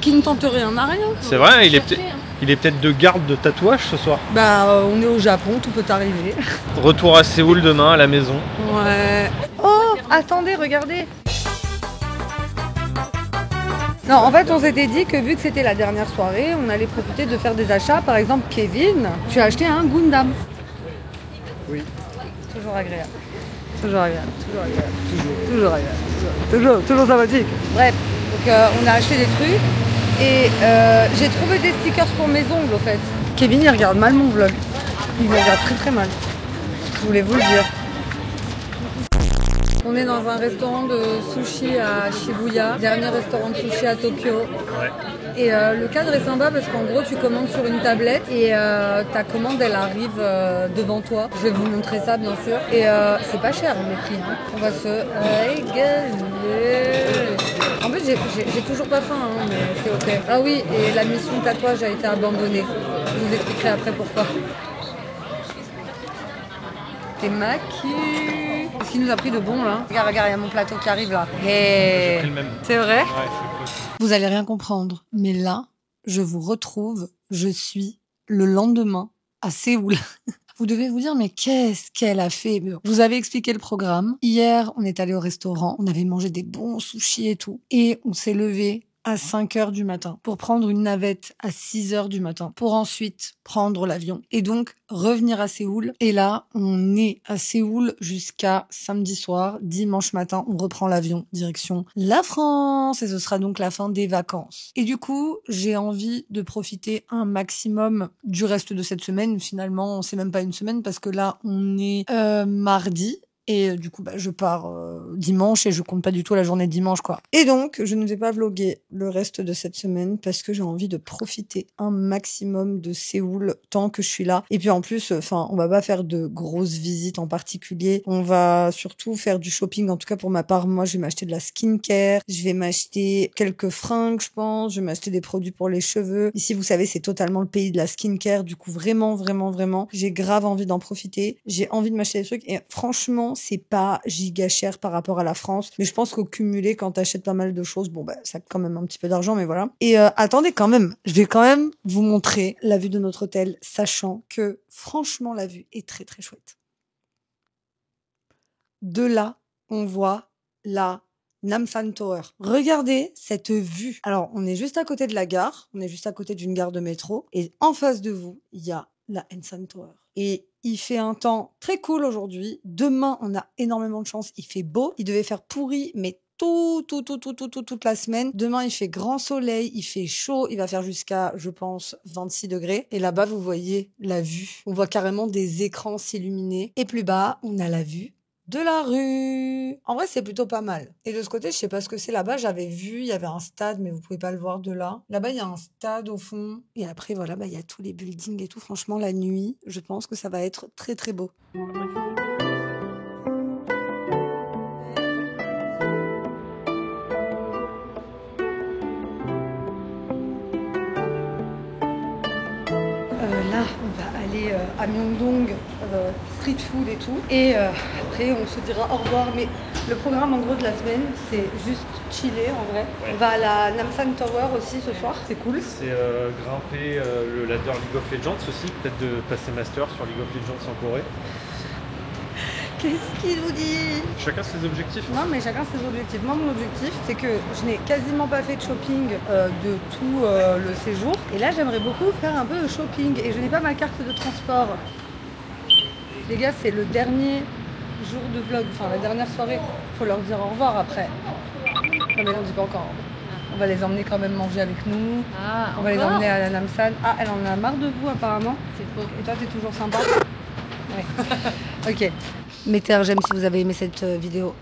qui ne tente rien n'a rien. C'est vrai, il est peut-être de garde de tatouage ce soir. Bah on est au Japon, tout peut arriver. Retour à Séoul demain à la maison. Ouais. Oh, attendez, regardez. Non, en fait, on s'était dit que vu que c'était la dernière soirée, on allait profiter de faire des achats. Par exemple, Kevin, tu as acheté un Gundam. Oui. Toujours agréable. Toujours agréable. Toujours agréable. Toujours agréable. Toujours sympathique. Bref, donc on a acheté des trucs et j'ai trouvé des stickers pour mes ongles, au fait. Kevin, il regarde mal mon vlog. Il me regarde très mal. Je voulais vous le dire. On est dans un restaurant de sushi à Shibuya, dernier restaurant de sushi à Tokyo. Et le cadre est sympa parce qu'en gros tu commandes sur une tablette et ta commande elle arrive devant toi. Je vais vous montrer ça bien sûr. Et c'est pas cher les prix. Hein. On va se régaler. En plus j'ai toujours pas faim hein, mais c'est ok. Ah oui, et la mission de tatouage a été abandonnée. Je vous expliquerai après pourquoi. T'es maquillée. Qu'est-ce qu'il nous a pris de bon là? Regarde, il y a mon plateau qui arrive là. J'ai pris le même. C'est vrai? Ouais, je l'ai pris. Vous allez rien comprendre, mais là, je vous retrouve, je suis le lendemain à Séoul. Vous devez vous dire, mais qu'est-ce qu'elle a fait? Je vous avais expliqué le programme. Hier, on est allé au restaurant, on avait mangé des bons sushis et tout. Et on s'est levé à 5h du matin pour prendre une navette à 6h du matin pour ensuite prendre l'avion et donc revenir à Séoul. Et là, on est à Séoul jusqu'à samedi soir. Dimanche matin, on reprend l'avion direction la France et ce sera donc la fin des vacances. Et du coup, j'ai envie de profiter un maximum du reste de cette semaine. Finalement, c'est même pas une semaine parce que là, on est mardi. Et du coup, je pars dimanche et je compte pas du tout la journée de dimanche, quoi. Et donc, je ne vais pas vlogger le reste de cette semaine parce que j'ai envie de profiter un maximum de Séoul tant que je suis là. Et puis en plus, on va pas faire de grosses visites en particulier. On va surtout faire du shopping. En tout cas, pour ma part, moi, je vais m'acheter de la skincare. Je vais m'acheter quelques fringues, je pense. Je vais m'acheter des produits pour les cheveux. Ici, vous savez, c'est totalement le pays de la skincare. Du coup, vraiment, j'ai grave envie d'en profiter. J'ai envie de m'acheter des trucs. Et franchement, c'est pas giga cher par rapport à la France. Mais je pense qu'au cumulé, quand t'achètes pas mal de choses, ça coûte quand même un petit peu d'argent, mais voilà. Et attendez quand même, je vais quand même vous montrer la vue de notre hôtel, sachant que franchement, la vue est très très chouette. De là, on voit la Namsan Tower. Regardez cette vue. Alors, on est juste à côté de la gare, on est juste à côté d'une gare de métro, et en face de vous, il y a la Namsan Tower. Et il fait un temps très cool aujourd'hui. Demain, on a énormément de chance. Il fait beau. Il devait faire pourri, mais toute la semaine. Demain, il fait grand soleil, il fait chaud, il va faire jusqu'à, je pense, 26 degrés. Et là-bas, vous voyez la vue. On voit carrément des écrans s'illuminer. Et plus bas, on a la vue de la rue. En vrai, c'est plutôt pas mal. Et de ce côté, je sais pas ce que c'est là-bas. J'avais vu, il y avait un stade, mais vous pouvez pas le voir de là. Là-bas, il y a un stade au fond. Et après, voilà, il y a tous les buildings et tout. Franchement, la nuit, je pense que ça va être très, très beau. Là, on va aller à Myeongdong, street food et tout. Et après, on se dira au revoir. Mais le programme, en gros, de la semaine, c'est juste chiller, en vrai. Ouais. On va à la Namsan Tower aussi ce soir. C'est cool. C'est grimper le ladder League of Legends aussi. Peut-être de passer master sur League of Legends en Corée. Qu'est-ce qu'il vous dit? Chacun ses objectifs. Non, mais chacun ses objectifs. Moi, mon objectif, c'est que je n'ai quasiment pas fait de shopping de tout le séjour. Et là, j'aimerais beaucoup faire un peu de shopping. Et je n'ai pas ma carte de transport. Les gars, c'est le dernier jour de vlog, enfin la dernière soirée. Faut leur dire au revoir après. Non, mais là, on dit pas encore. On va les emmener quand même manger avec nous. Ah, on va les emmener à la Namsan. Ah, elle en a marre de vous, apparemment. C'est faux. Et toi, t'es toujours sympa? Ouais. Ok. Mettez un j'aime si vous avez aimé cette vidéo.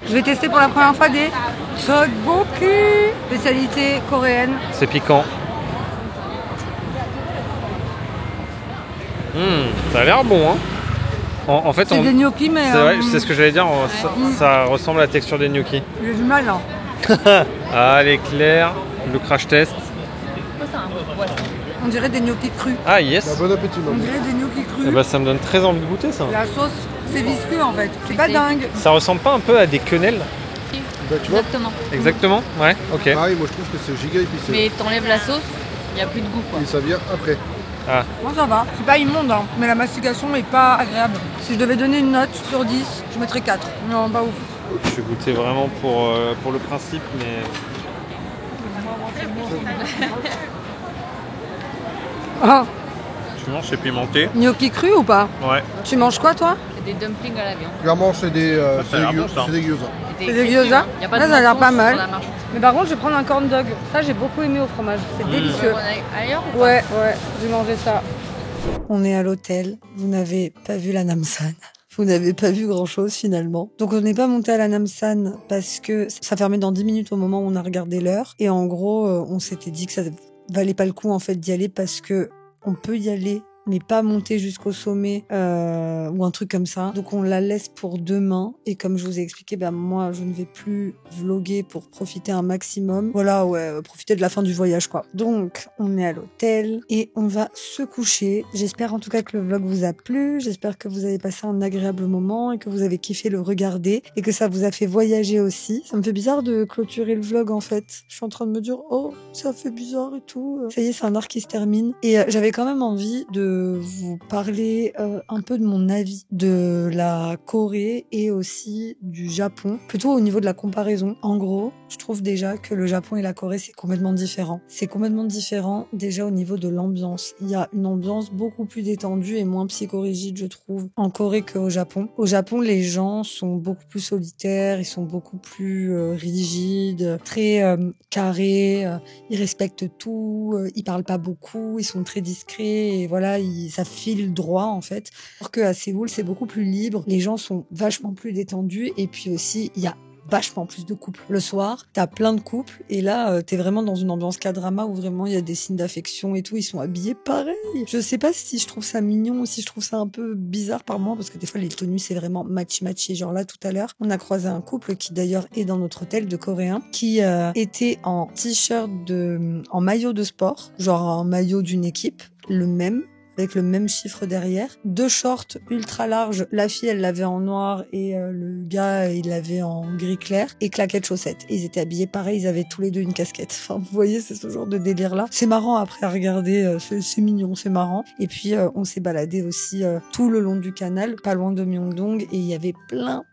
Je vais tester pour la première fois des tteokbokki, spécialité coréenne. C'est piquant. Ça a l'air bon, hein. En fait, c'est des gnocchis, mais... C'est ce que j'allais dire, ça ressemble à la texture des gnocchis. J'ai du mal, là. Ah, l'éclair, le crash test. On dirait des gnocchis crus. Ah, yes. Bon appétit, On dirait des gnocchis crus. Eh ben, ça me donne très envie de goûter, ça. La sauce, c'est visqueux, en fait. C'est pas dingue. Ça ressemble pas un peu à des quenelles? Bah, tu vois. Exactement. Ouais, ok. Pareil, moi je trouve que c'est giga épicé. Mais t'enlèves la sauce, il n'y a plus de goût, quoi. Et ça vient après. Ah. Moi, ça va. C'est pas immonde, hein. Mais la mastication est pas agréable. Si je devais donner une note sur 10, je mettrais 4. Non, pas ouf. Je vais goûter vraiment pour le principe, mais... Ah. Tu manges, c'est pimenté. Gnocchi cru ou pas? Ouais. Tu manges quoi, toi? Des dumplings à la viande. Clairement, c'est des gyoza. C'est des gyoza? Y a pas Là, de ça a l'air sauce pas sur mal. la marche. Mais par contre, je vais prendre un corn dog. Ça, j'ai beaucoup aimé au fromage. C'est délicieux. Ailleurs ou pas? Ouais, j'ai mangé ça. On est à l'hôtel. Vous n'avez pas vu la Namsan. Vous n'avez pas vu grand-chose finalement. Donc on n'est pas monté à la Namsan parce que ça fermait dans 10 minutes au moment où on a regardé l'heure. Et en gros, on s'était dit que ça valait pas le coup en fait d'y aller parce que on peut y aller mais pas monter jusqu'au sommet ou un truc comme ça. Donc on la laisse pour demain. Et comme je vous ai expliqué, moi je ne vais plus vlogger pour profiter un maximum. Voilà, profiter de la fin du voyage quoi. Donc on est à l'hôtel et on va se coucher. J'espère en tout cas que le vlog vous a plu. J'espère que vous avez passé un agréable moment et que vous avez kiffé le regarder et que ça vous a fait voyager aussi. Ça me fait bizarre de clôturer le vlog en fait. Je suis en train de me dire oh ça fait bizarre et tout. Ça y est, c'est un arc qui se termine. Et j'avais quand même envie de vous parler un peu de mon avis de la Corée et aussi du Japon, plutôt au niveau de la comparaison. En gros, je trouve déjà que le Japon et la Corée, c'est complètement différent. C'est complètement différent déjà au niveau de l'ambiance. Il y a une ambiance beaucoup plus détendue et moins psychorigide, je trouve, en Corée qu'au Japon. Au Japon, les gens sont beaucoup plus solitaires, ils sont beaucoup plus rigides, très carrés, ils respectent tout, ils parlent pas beaucoup, ils sont très discrets et voilà, ça file droit en fait. Alors qu'à Séoul, c'est beaucoup plus libre, les gens sont vachement plus détendus et puis aussi, il y a vachement plus de couples. Le soir, t'as plein de couples et là, t'es vraiment dans une ambiance K-drama où vraiment il y a des signes d'affection et tout, ils sont habillés pareil. Je sais pas si je trouve ça mignon ou si je trouve ça un peu bizarre par moi parce que des fois les tenues c'est vraiment matchy. Genre là tout à l'heure, on a croisé un couple qui d'ailleurs est dans notre hôtel de Coréens qui était en t-shirt en maillot de sport, genre un maillot d'une équipe, le même avec le même chiffre derrière. 2 shorts ultra larges. La fille, elle l'avait en noir et le gars, il l'avait en gris clair. Et claquettes chaussettes. Et ils étaient habillés pareil, ils avaient tous les deux une casquette. Enfin, vous voyez, c'est ce genre de délire-là. C'est marrant après à regarder, c'est mignon, c'est marrant. Et puis, on s'est baladé aussi tout le long du canal, pas loin de Myeongdong. Et il y avait plein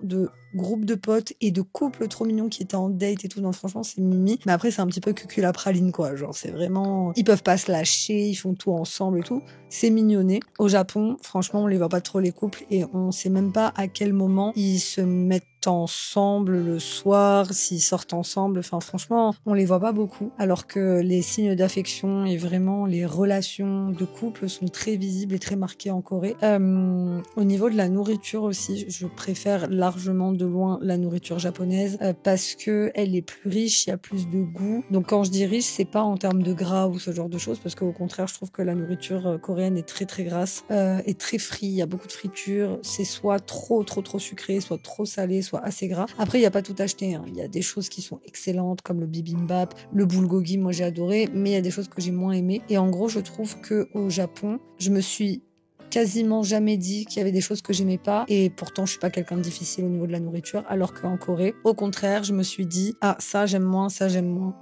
de groupes de potes et de couples trop mignons qui étaient en date et tout. Non, franchement, c'est mimi. Mais après, c'est un petit peu cucul à praline, quoi. Genre, c'est vraiment... Ils peuvent pas se lâcher, ils font tout ensemble et tout. C'est mignonné. Au Japon, franchement, on les voit pas trop les couples et on sait même pas à quel moment ils se mettent ensemble le soir, s'ils sortent ensemble. Enfin, franchement, on les voit pas beaucoup. Alors que les signes d'affection et vraiment les relations de couple sont très visibles et très marquées en Corée. Au niveau de la nourriture aussi, je préfère largement de loin la nourriture japonaise parce que elle est plus riche, il y a plus de goût. Donc quand je dis riche, c'est pas en termes de gras ou ce genre de choses parce qu'au contraire, je trouve que la nourriture coréenne est très grasse et très frite. Il y a beaucoup de friture. C'est soit trop sucré, soit trop salé, soit assez gras. Après, il n'y a pas tout acheté. Hein. Il y a des choses qui sont excellentes comme le bibimbap, le bulgogi, moi j'ai adoré, mais il y a des choses que j'ai moins aimées. Et en gros, je trouve que au Japon, je me suis quasiment jamais dit qu'il y avait des choses que j'aimais pas et pourtant je suis pas quelqu'un de difficile au niveau de la nourriture alors qu'en Corée au contraire je me suis dit ça j'aime moins,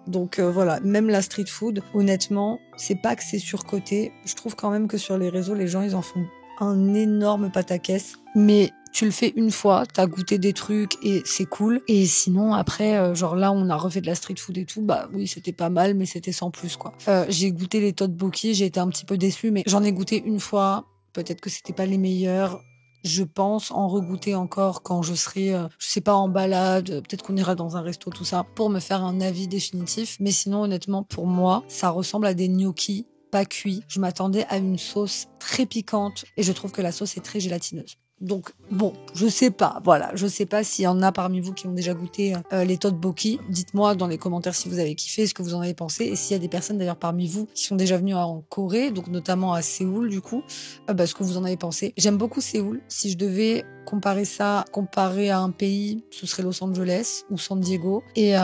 donc voilà, même la street food honnêtement c'est pas que c'est surcoté, je trouve quand même que sur les réseaux les gens ils en font un énorme pataquès, mais tu le fais une fois, t'as goûté des trucs et c'est cool. Et sinon, après, genre là, on a refait de la street food et tout. Bah oui, c'était pas mal, mais c'était sans plus, quoi. J'ai goûté les tteokbokki, j'ai été un petit peu déçue, mais j'en ai goûté une fois. Peut-être que c'était pas les meilleurs. Je pense en regoûter encore quand je serai, je sais pas, en balade. Peut-être qu'on ira dans un resto, tout ça, pour me faire un avis définitif. Mais sinon, honnêtement, pour moi, ça ressemble à des gnocchis pas cuits. Je m'attendais à une sauce très piquante et je trouve que la sauce est très gélatineuse. Donc bon, je sais pas, voilà, je sais pas s'il y en a parmi vous qui ont déjà goûté les tteokbokki. Dites-moi dans les commentaires si vous avez kiffé, ce que vous en avez pensé, et s'il y a des personnes d'ailleurs parmi vous qui sont déjà venues en Corée, donc notamment à Séoul du coup, ce que vous en avez pensé. J'aime beaucoup Séoul. Si je devais comparer à un pays, ce serait Los Angeles ou San Diego, et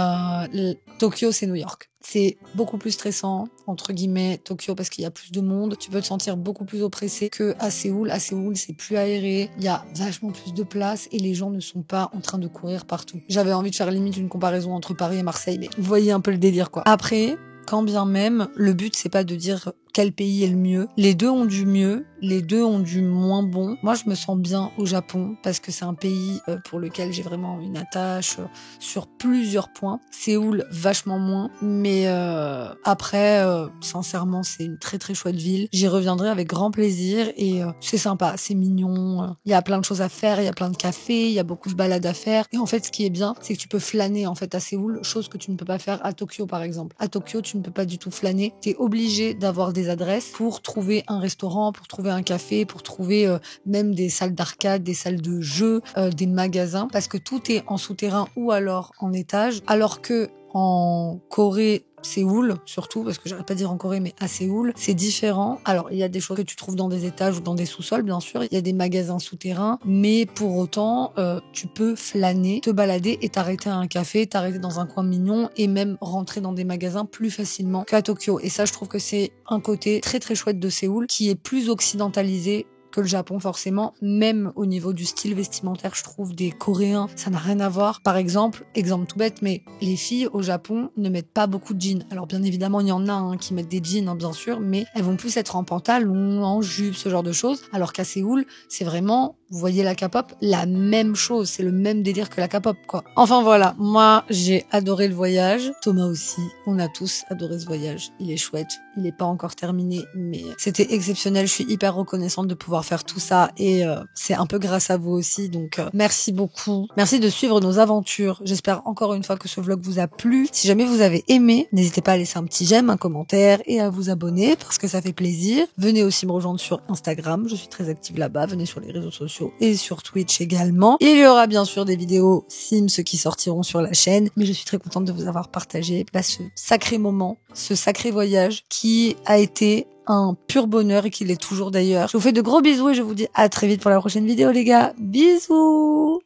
Tokyo c'est New York. C'est beaucoup plus stressant, entre guillemets, Tokyo, parce qu'il y a plus de monde. Tu peux te sentir beaucoup plus oppressé que à Séoul. À Séoul, c'est plus aéré. Il y a vachement plus de place et les gens ne sont pas en train de courir partout. J'avais envie de faire limite une comparaison entre Paris et Marseille, mais vous voyez un peu le délire, quoi. Après, quand bien même, le but, c'est pas de dire quel pays est le mieux. Les deux ont du mieux, les deux ont du moins bon. Moi, je me sens bien au Japon parce que c'est un pays pour lequel j'ai vraiment une attache sur plusieurs points. Séoul, vachement moins. Mais après, sincèrement, c'est une très très chouette ville. J'y reviendrai avec grand plaisir et c'est sympa, c'est mignon. Il y a plein de choses à faire, il y a plein de cafés, il y a beaucoup de balades à faire. Et en fait, ce qui est bien, c'est que tu peux flâner en fait à Séoul, chose que tu ne peux pas faire à Tokyo par exemple. À Tokyo, tu ne peux pas du tout flâner. T'es obligé d'avoir des adresses pour trouver un restaurant, pour trouver un café, pour trouver même des salles d'arcade, des salles de jeux, des magasins, parce que tout est en souterrain ou alors en étage, alors que en Corée, Séoul, surtout, parce que j'arrête pas de dire en Corée, mais à Séoul, c'est différent. Alors, il y a des choses que tu trouves dans des étages ou dans des sous-sols, bien sûr. Il y a des magasins souterrains, mais pour autant, tu peux flâner, te balader et t'arrêter à un café, t'arrêter dans un coin mignon et même rentrer dans des magasins plus facilement qu'à Tokyo. Et ça, je trouve que c'est un côté très très chouette de Séoul qui est plus occidentalisé que le Japon forcément, même au niveau du style vestimentaire, je trouve des Coréens, ça n'a rien à voir. Par exemple tout bête, mais les filles au Japon ne mettent pas beaucoup de jeans. Alors bien évidemment, il y en a qui mettent des jeans, bien sûr, mais elles vont plus être en pantalon, en jupe, ce genre de choses. Alors qu'à Séoul, c'est vraiment, vous voyez la K-pop, la même chose, c'est le même délire que la K-pop, quoi. Enfin voilà, moi j'ai adoré le voyage, Thomas aussi, on a tous adoré ce voyage. Il est chouette, il est pas encore terminé, mais c'était exceptionnel. Je suis hyper reconnaissante de pouvoir faire tout ça et c'est un peu grâce à vous aussi, donc merci beaucoup. Merci de suivre nos aventures. J'espère encore une fois que ce vlog vous a plu. Si jamais vous avez aimé, n'hésitez pas à laisser un petit j'aime, un commentaire et à vous abonner parce que ça fait plaisir. Venez aussi me rejoindre sur Instagram, je suis très active là-bas. Venez sur les réseaux sociaux et sur Twitch également. Il y aura bien sûr des vidéos Sims qui sortiront sur la chaîne, mais je suis très contente de vous avoir partagé ce sacré moment, ce sacré voyage qui a été un pur bonheur et qui l'est toujours d'ailleurs. Je vous fais de gros bisous et je vous dis à très vite pour la prochaine vidéo les gars. Bisous.